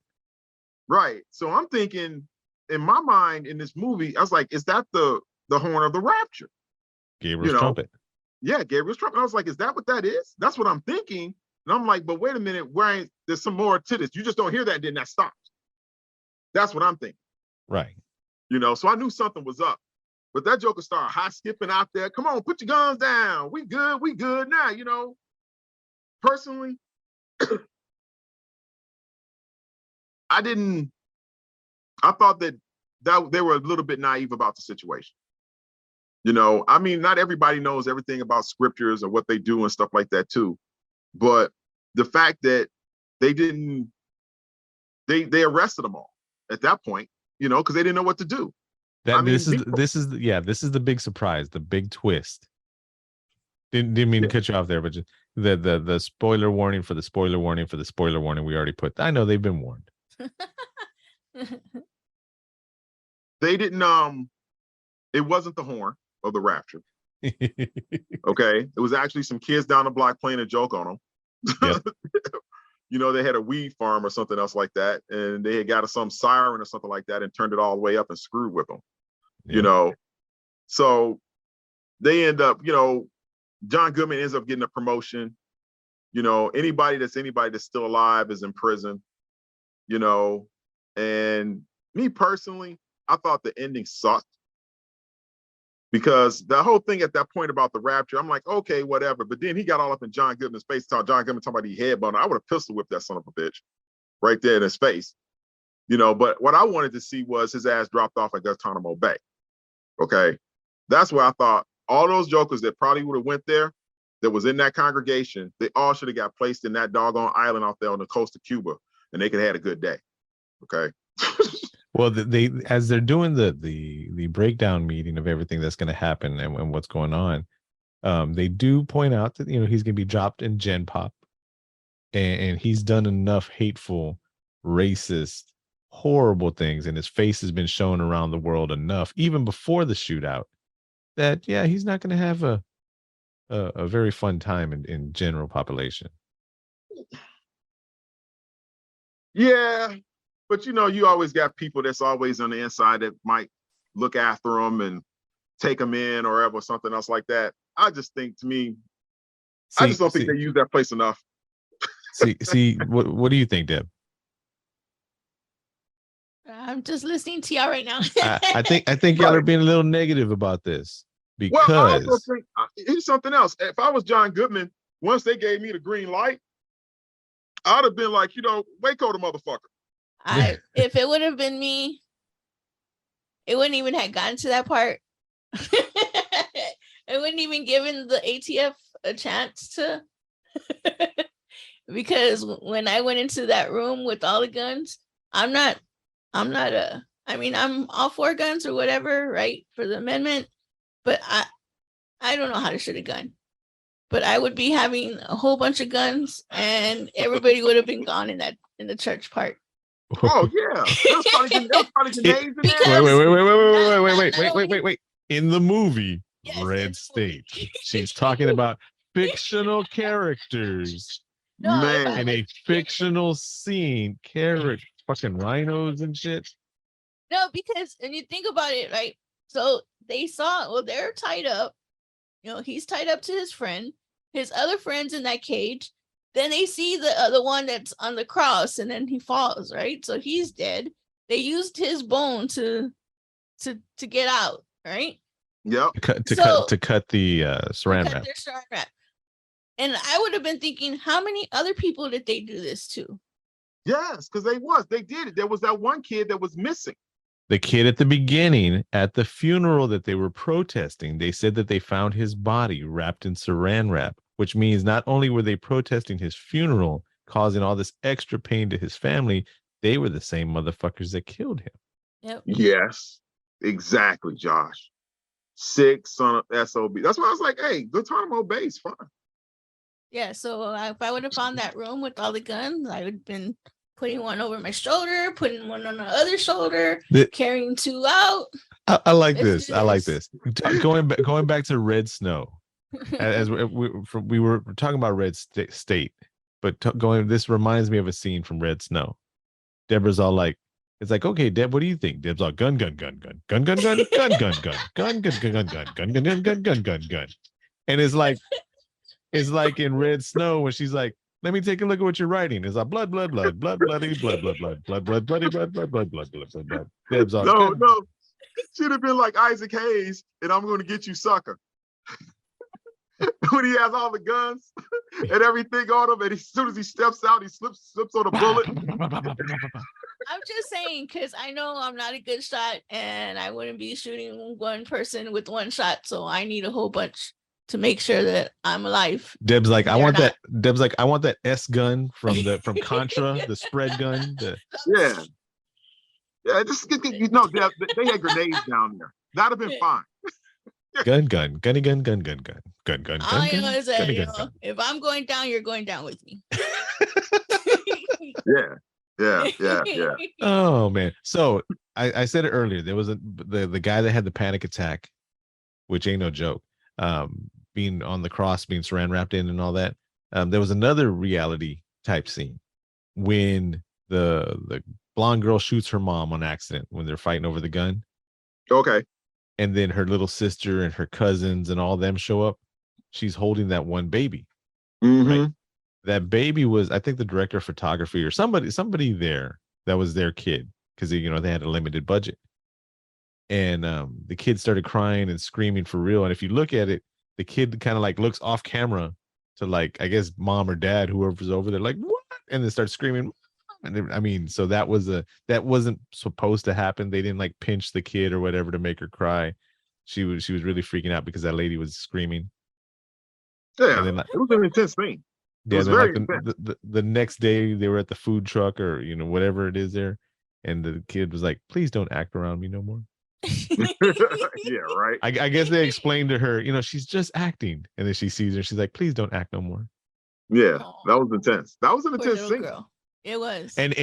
Right. So I'm thinking, in my mind, in this movie, I was like, is that the horn of the rapture? Gabriel's trumpet. Yeah, Gabriel's trumpet. I was like, is that what that is? That's what I'm thinking. And I'm like, but wait a minute, there's some more to this. You just don't hear that, then that stops. That's what I'm thinking. Right. You know, so I knew something was up. But that joker started high skipping out there. Come on, put your guns down. We good now, you know. Personally, I thought that they were a little bit naive about the situation. You know, I mean, not everybody knows everything about scriptures or what they do and stuff like that too. But the fact that they arrested them all at that point, you know, because they didn't know what to do. This is the big surprise, the big twist. Didn't mean to cut you off there, but just the spoiler warning for the spoiler warning for the spoiler warning we already put. I know they've been warned. They didn't. It wasn't the horn of the rapture. Okay, it was actually some kids down the block playing a joke on them. Yep. You know, they had a weed farm or something else like that, and they had got some siren or something like that and turned it all the way up and screwed with them. Yeah. You know, so they end up, you know, John Goodman ends up getting a promotion. You know, anybody that's still alive is in prison, you know, and me personally, I thought the ending sucked. Because the whole thing at that point about the rapture, I'm like, okay, whatever. But then he got all up in John Goodman's face, John Goodman talking about he headbutted. I would have pistol whipped that son of a bitch right there in his face. You know, but what I wanted to see was his ass dropped off at Guantanamo Bay. Okay. That's where I thought all those jokers that probably would have went there, that was in that congregation, they all should have got placed in that doggone island out there on the coast of Cuba, and they could have had a good day. Okay. Well, they as they're doing the breakdown meeting of everything that's going to happen and what's going on, they do point out that, you know, he's going to be dropped in Gen Pop, and he's done enough hateful, racist, horrible things, and his face has been shown around the world enough, even before the shootout, that he's not going to have a very fun time in general population. Yeah, but you always got people that's always on the inside that might look after them and take them in or ever something else like that. I just think, to me, I just don't think they use that place enough. What do you think, Deb? I'm just listening to y'all right now. I think y'all are being a little negative about this because. Well, I also think here's something else. If I was John Goodman, once they gave me the green light, I'd have been like, Waco the motherfucker. If it would have been me, it wouldn't even have gotten to that part. It wouldn't even given the ATF a chance to. Because when I went into that room with all the guns, I'm all for guns or whatever, right? For the amendment, but I don't know how to shoot a gun. But I would be having a whole bunch of guns and everybody would have been gone in the church part. Oh yeah. There was probably grenades in there. Wait. In the movie, Yes, Red State, she's talking about fictional characters in a fictional scene, fucking rhinos and shit. No, because when you think about it, right? So they're tied up. He's tied up to his friend. His other friend's in that cage. Then they see the one that's on the cross, and then he falls, right? So he's dead. They used his bone to get out, right? Yep. To cut the saran wrap. Their saran wrap. And I would have been thinking, how many other people did they do this to? Yes, because they did it. There was that one kid that was missing. The kid at the beginning, at the funeral that they were protesting, they said that they found his body wrapped in saran wrap, which means not only were they protesting his funeral, causing all this extra pain to his family, they were the same motherfuckers that killed him. Yep. Yes, exactly, Josh. Sick son of SOB. That's why I was like, hey, Guantanamo Bay is fun. Yeah, so if I would have found that room with all the guns, I would have been putting one over my shoulder, putting one on the other shoulder, carrying two out. I like this. I like this. Going back to Red Snow, as we were talking about Red State, but this reminds me of a scene from Red Snow. Deborah's all like, it's like, okay, Deb, what do you think? Deb's all gun, and it's like in Red Snow when she's like, let me take a look at what you're writing. It's like blood, bloody, blood. Deb's all no. Should have been like Isaac Hayes, and I'm going to get you, sucker. When he has all the guns and everything on him, and as soon as he steps out, he slips on a bullet. I'm just saying, because I know I'm not a good shot, and I wouldn't be shooting one person with one shot, so I need a whole bunch to make sure that I'm alive. Deb's like, I want that S gun from Contra, the spread gun. Yeah, just Deb, they had grenades down there. That'd have been fine. Gun. All I know is that if I'm going down, you're going down with me. Yeah. Oh man. So I said it earlier. There was the guy that had the panic attack, which ain't no joke. Being on the cross, being saran wrapped in and all that. There was another reality type scene when the blonde girl shoots her mom on accident when they're fighting over the gun. Okay. And then her little sister and her cousins and all them show up. She's holding that one baby. Mm-hmm. Right? That baby was, I think, the director of photography or somebody there that was their kid, because they had a limited budget. And the kid started crying and screaming for real. And if you look at it, the kid kind of like looks off camera to like, I guess, mom or dad, whoever's over there, like, what? And then starts screaming. And so that wasn't supposed to happen. They didn't like pinch the kid or whatever to make her cry. She was really freaking out because that lady was screaming. Yeah, then, it was an intense thing. It was very intense. The next day they were at the food truck or whatever it is there, and the kid was like, "Please don't act around me no more." Yeah, right. I guess they explained to her, she's just acting, and then she sees her, she's like, "Please don't act no more." Yeah, that was intense. That was an intense thing. Girl. It was. And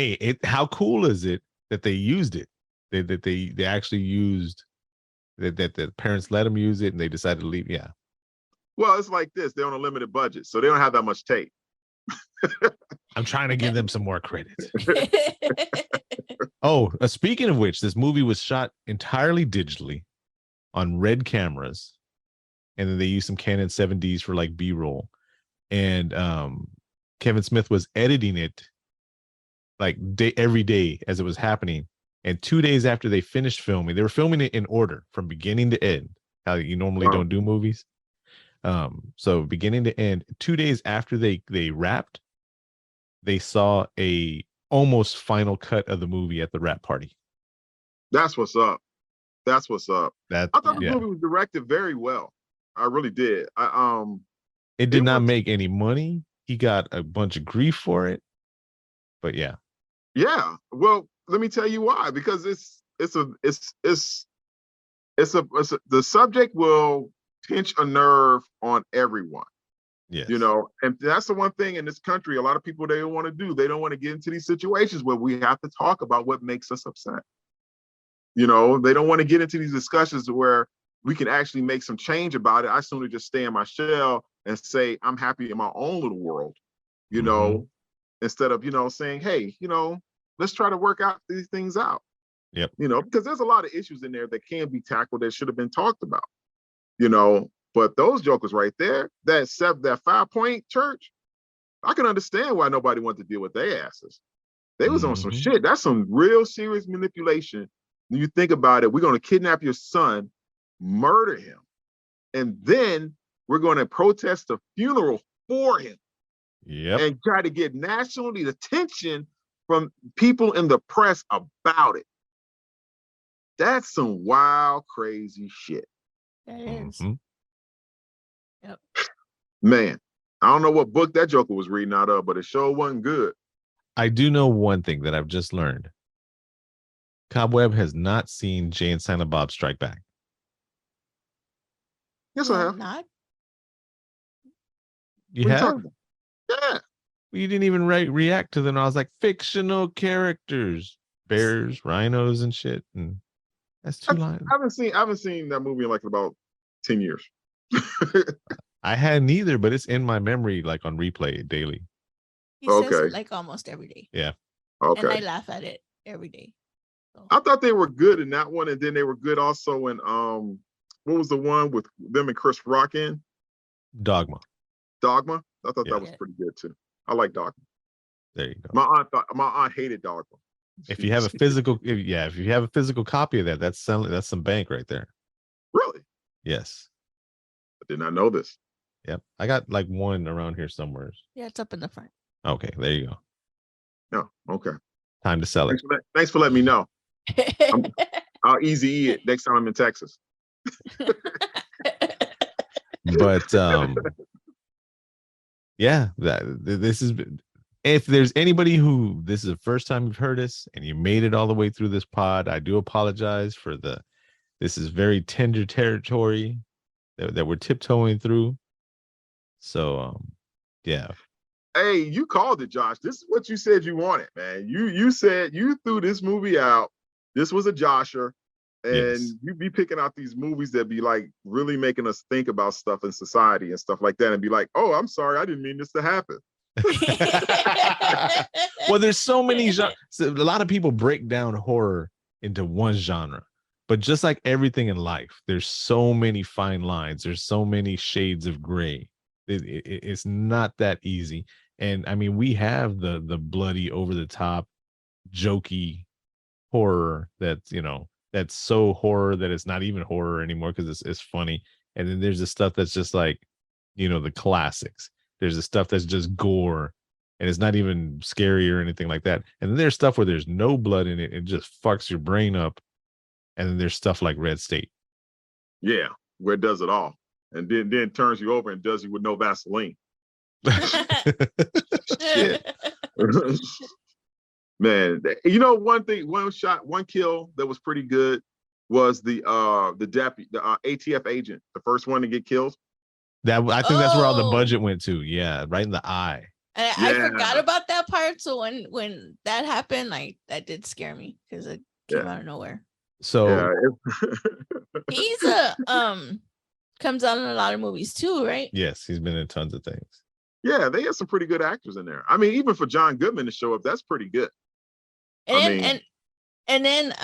how cool is it that they used it? That they actually used that the parents let them use it, and they decided to leave. Yeah. Well, it's like this. They're on a limited budget, so they don't have that much tape. I'm trying to give them some more credit. Oh, speaking of which, this movie was shot entirely digitally on red cameras, and then they used some Canon 7Ds for like B-roll. And Kevin Smith was editing it like every day as it was happening. And 2 days after they finished filming, they were filming it in order from beginning to end, how you normally don't do movies. So beginning to end, 2 days after they wrapped, they saw a almost final cut of the movie at the wrap party. That's what's up. That's what's up. I thought the yeah. movie was directed very well. I really did. It did not make any money. He got a bunch of grief for it. But yeah. Yeah. Well, let me tell you why. Because the subject will pinch a nerve on everyone. Yes. You know, and that's the one thing in this country, a lot of people, they don't want to do. They don't want to get into these situations where we have to talk about what makes us upset. You know, they don't want to get into these discussions where we can actually make some change about it. I sooner just stay in my shell and say, I'm happy in my own little world, you know, instead of, you know, saying, hey, you know, let's try to work out these things out. Yep. You know, because there's a lot of issues in there that can be tackled that should have been talked about, you know. But those jokers right there, that 5-point church, I can understand why nobody wanted to deal with their asses. They was on some shit. That's some real serious manipulation. When you think about it, we're going to kidnap your son, murder him, and then we're going to protest a funeral for him. Yep. And try to get national attention from people in the press about it. That's some wild, crazy shit. That is. Yep. Man, I don't know what book that joker was reading out of, but it sure wasn't good. I do know one thing that I've just learned. Cobweb has not seen Jay and Silent Bob Strike Back. Yes, I have. Not? You have? Yeah. You didn't even react to them. I was like, fictional characters, bears, rhinos, and shit. And that's 2 lines. I haven't seen that movie in like about 10 years. I hadn't either, but it's in my memory, like on replay daily. He says it like almost every day. Yeah. Okay. And I laugh at it every day. So. I thought they were good in that one, and then they were good also in what was the one with them and Chris Rock in? Dogma. I thought that was pretty good too. I like Dogma. There you go. My aunt hated Dogma. If you have a physical, if you have a physical copy of that, that's some bank right there. Really? Yes. I did not know this. Yep. I got like one around here somewhere. Yeah, it's up in the front. Okay, there you go. No, okay. Time to sell it. Thanks for letting me know. I'll easy it next time I'm in Texas. But yeah, this is, if there's anybody who this is the first time you've heard us and you made it all the way through this pod, I do apologize for this is very tender territory that we're tiptoeing through. So yeah. Hey, you called it, Josh. This is what you said you wanted, man. You said you threw this movie out. This was a Josher. And you be picking out these movies that be like really making us think about stuff in society and stuff like that, and be like, oh, I'm sorry, I didn't mean this to happen. Well, there's so many genres. So a lot of people break down horror into one genre, but just like everything in life, there's so many fine lines. There's so many shades of gray. It's not that easy. And I mean, we have the bloody, over the top, jokey horror that's, you know, that's so horror that it's not even horror anymore because it's funny. And then there's the stuff that's just like, you know, the classics. There's the stuff that's just gore and it's not even scary or anything like that. And then there's stuff where there's no blood in it. It just fucks your brain up. And then there's stuff like Red State. Yeah, where it does it all. And then turns you over and does you with no Vaseline. Shit. Man, you know, one kill that was pretty good was the ATF agent, the first one to get killed. I think that's where all the budget went to. Yeah, right in the eye. I forgot about that part. So when that happened, like that did scare me because it came out of nowhere. So he's comes out in a lot of movies too, right? Yes, he's been in tons of things. Yeah, they had some pretty good actors in there. I mean, even for John Goodman to show up, that's pretty good. And then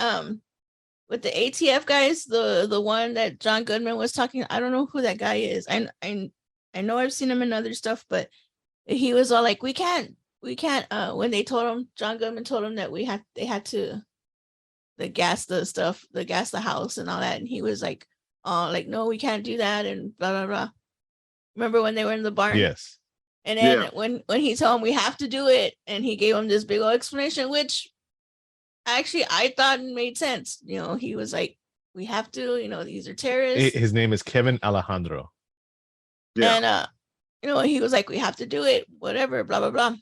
with the ATF guys, the one that John Goodman was talking, I don't know who that guy is. I know I've seen him in other stuff, but he was all like, we can't when they told him, John Goodman told him that they had to gas the house and all that, and he was like, oh, like, no, we can't do that, and blah blah blah. Remember when they were in the barn? Yes. And then when he told him we have to do it, and he gave him this big old explanation, which actually I thought made sense. You know, he was like, we have to, you know, these are terrorists. His name is Kevin Alejandro. Yeah. And you know, he was like, we have to do it, whatever, blah blah blah.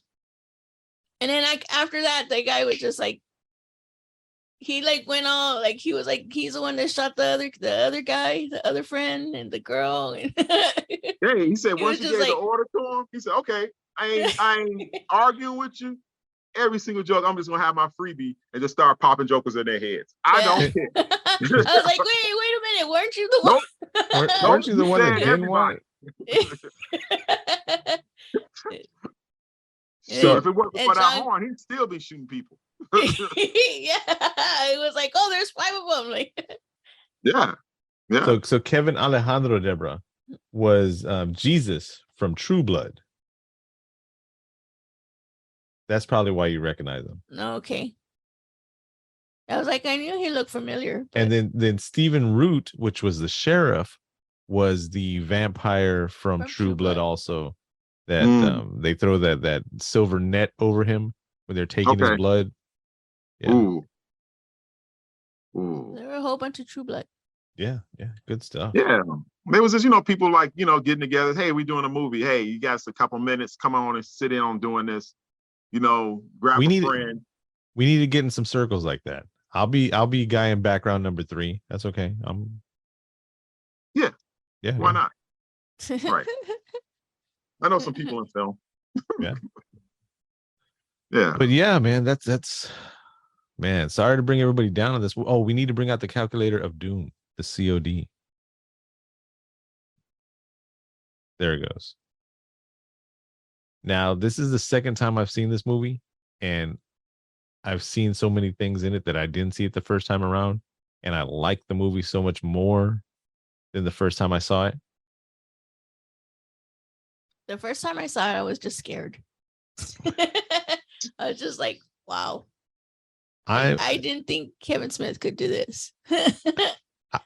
And then like after that, the guy was just like, he like went all like, he was like, he's the one that shot the other guy, the other friend, and the girl. Yeah, he said once you gave the order to him, he said, okay, I ain't arguing with you. Every single joke, I'm just gonna have my freebie and just start popping jokers in their heads. I don't care. I was like, wait a minute, weren't you the one? Weren't you the one that didn't want it? So if it wasn't for that horn, he'd still be shooting people. Yeah, it was like, oh, there's 5 of them. Like, yeah. So Kevin Alejandro, Deborah, was Jesus from True Blood. That's probably why you recognize him. Okay. I was like, I knew he looked familiar. But... And then Stephen Root, which was the sheriff, was the vampire from True Blood also. That they throw that silver net over him when they're taking his blood. Yeah. Ooh. There were a whole bunch of True Blood. Yeah, good stuff. Yeah. There was just, people like, getting together. Hey, we're doing a movie. Hey, you guys a couple minutes. Come on and sit in on doing this. Grab a friend. We need to get in some circles like that. I'll be guy in background number 3. That's okay. Yeah. Why not? Right. I know some people in film. Yeah. Yeah. But yeah, man, that's man, sorry to bring everybody down on this. Oh, we need to bring out the calculator of doom, the COD. There it goes. Now, this is the second time I've seen this movie, and I've seen so many things in it that I didn't see it the first time around, and I like the movie so much more than the first time I saw it. The first time I saw it, I was just scared. I was just like, wow. I didn't think Kevin Smith could do this.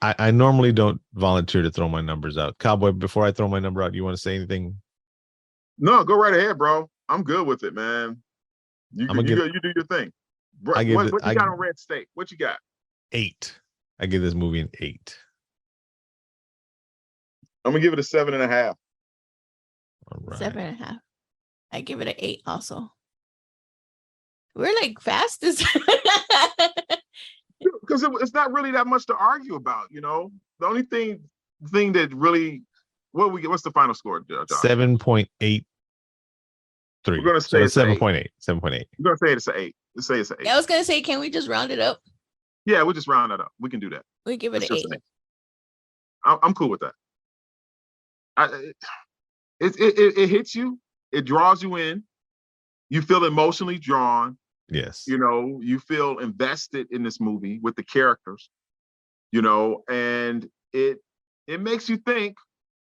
I normally don't volunteer to throw my numbers out. Cowboy, before I throw my number out, you want to say anything? No, go right ahead, bro. I'm good with it, man. You do your thing. Bro, what you got on Red State? What you got? 8. I give this movie an 8. I'm gonna give it a 7.5. All right. 7.5. I give it an 8 also. We're like fast as because it's not really that much to argue about, The only thing that really what's the final score, Josh? 7.83. We're gonna say it's 7.8. 7.8. We're gonna say it's an 8. Let's say it's an 8. I was gonna say, can we just round it up? Yeah, we'll just round it up. We can do that. We give it an 8. I'm cool with that. It hits you. It draws you in. You feel emotionally drawn. Yes. You feel invested in this movie with the characters. And it makes you think.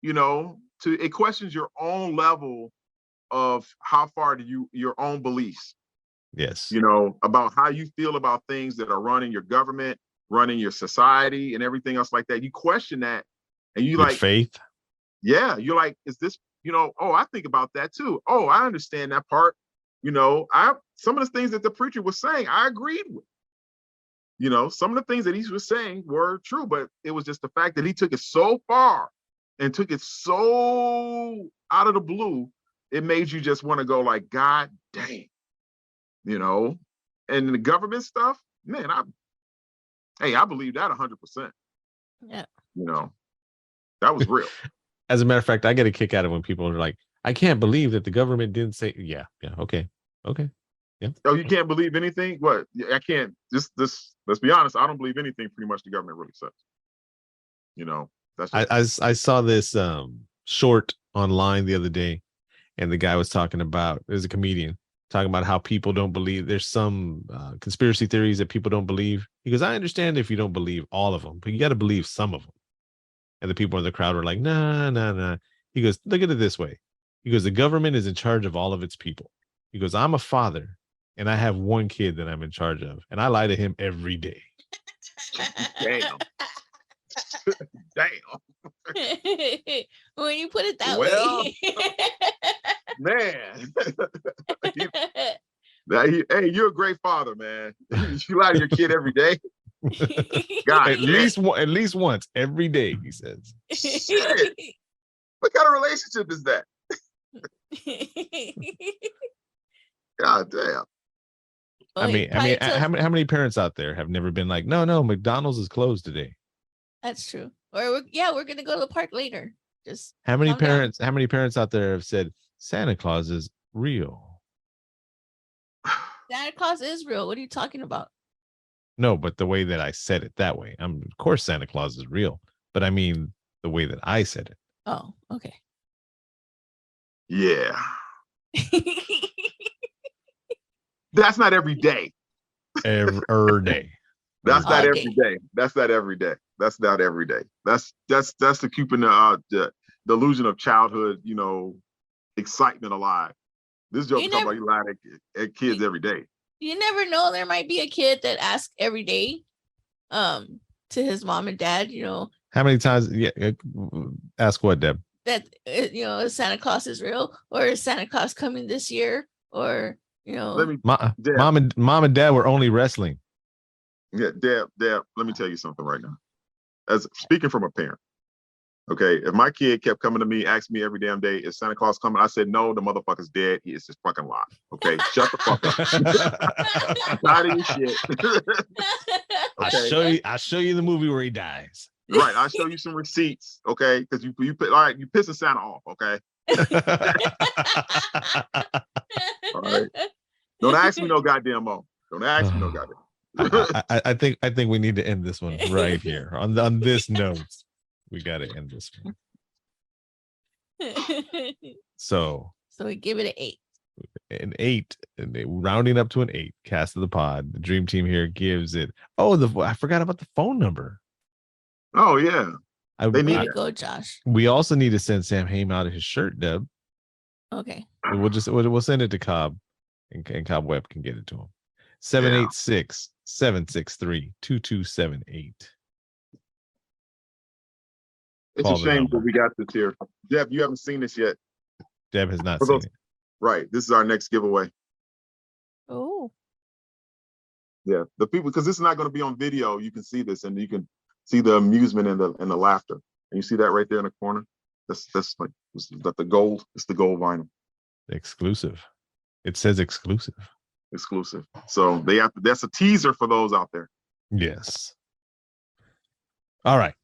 It questions your own level of how far do your own beliefs. Yes. About how you feel about things that are running your government, running your society, and everything else like that. You question that, and you like faith. Yeah, you're like, is this? Oh, I think about that too. Oh, I understand that part. Some of the things that the preacher was saying, I agreed with. Some of the things that he was saying were true, but it was just the fact that he took it so far and took it so out of the blue, it made you just want to go like, God dang, and the government stuff, man, I believe that 100%. Yeah. That was real. As a matter of fact, I get a kick out of when people are like, I can't believe that the government didn't say, yeah, okay. Yeah. Oh, you can't believe anything? What? I can't, let's be honest, I don't believe anything pretty much the government really says. That's I saw this short online the other day, and the guy was talking about, there's a comedian talking about how people don't believe, there's some conspiracy theories that people don't believe. He goes, I understand if you don't believe all of them, but you got to believe some of them. And the people in the crowd were like, nah, nah, nah. He goes, look at it this way. He goes, the government is in charge of all of its people. He goes, I'm a father and I have one kid that I'm in charge of, and I lie to him every day. Damn. Damn. When you put it that Well, way. Man. Hey, you're a great father, man. You lie to your kid every day. God, at least once every day, he says. Shit. What kind of relationship is that? God damn. Well, I mean, how many parents out there have never been like, no, McDonald's is closed today? That's true. Or we're gonna go to the park later. Just how many calm down. parents? How many parents out there have said Santa Claus is real? Santa Claus is real. What are you talking about? No, but the way that I said it that way, of course Santa Claus is real, but I mean the way that I said it. Oh, okay. Yeah. That's not every day. Every day. That's not Okay. every day. That's not every day. That's not every day. That's the keeping the illusion of childhood, excitement alive. This joke You talking never- about you lying at kids every day. You never know. There might be a kid that asks every day, to his mom and dad, How many times? Yeah, ask what, Deb? that Santa Claus is real, or is Santa Claus coming this year, or Let me, Deb, Mom and dad were only wrestling. yeah, Deb, let me tell you something right now. As speaking from a parent, okay, if my kid kept coming to me, asking me every damn day, is Santa Claus coming? I said, no, the motherfucker's dead. He is just fucking lying. Okay, shut the fuck up. Tired of your shit. Okay. I'll show you the movie where he dies. Right, I'll show you some receipts, okay? Because you all right, you pissing Santa off, okay? All right. Don't ask me no goddamn more. Don't ask me no goddamn. I think we need to end this one right here on this note. We got to end this one. So we give it an 8. Rounding up to an 8. Cast of the pod. The dream team here gives it. Oh, I forgot about the phone number. Oh yeah, they need Way it. to go, Josh. We also need to send Sam Haim out of his shirt, Deb. Okay. We'll send it to Cobb, and Cobb Webb can get it to him. 786-763-2278. It's Call a the shame number. that we got this here. Deb, you haven't seen this yet. Deb has not For seen those- it. Right, this is our next giveaway. Oh. Yeah, the people, because this is not going to be on video. You can see this, and you can see the amusement and the laughter. And you see that right there in the corner. That's like the gold. It's the gold vinyl. Exclusive. It says exclusive. Exclusive. So that's a teaser for those out there. Yes. All right.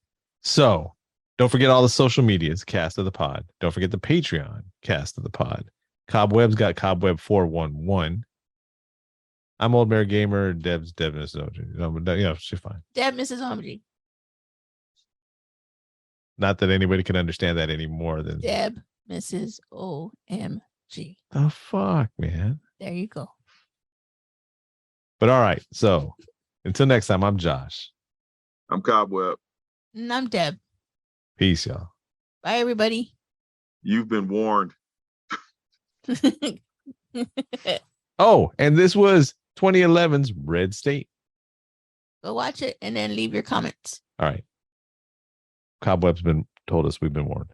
So don't forget all the social medias, Cast of the Pod. Don't forget the Patreon, Cast of the Pod. Cobweb's got Cobweb 411. I'm Old Bear Gamer. Deb's Miss OG. She's fine. Deb, Mrs. Omg. Not that anybody can understand that anymore than Deb, Mrs. OMG. the fuck, man. There you go. But all right. So until next time, I'm Josh. I'm Cobweb. And I'm Deb. Peace, y'all. Bye, everybody. You've been warned. Oh, and this was 2011's Red State. Go watch it and then leave your comments. All right. Cobweb's been told us we've been warned.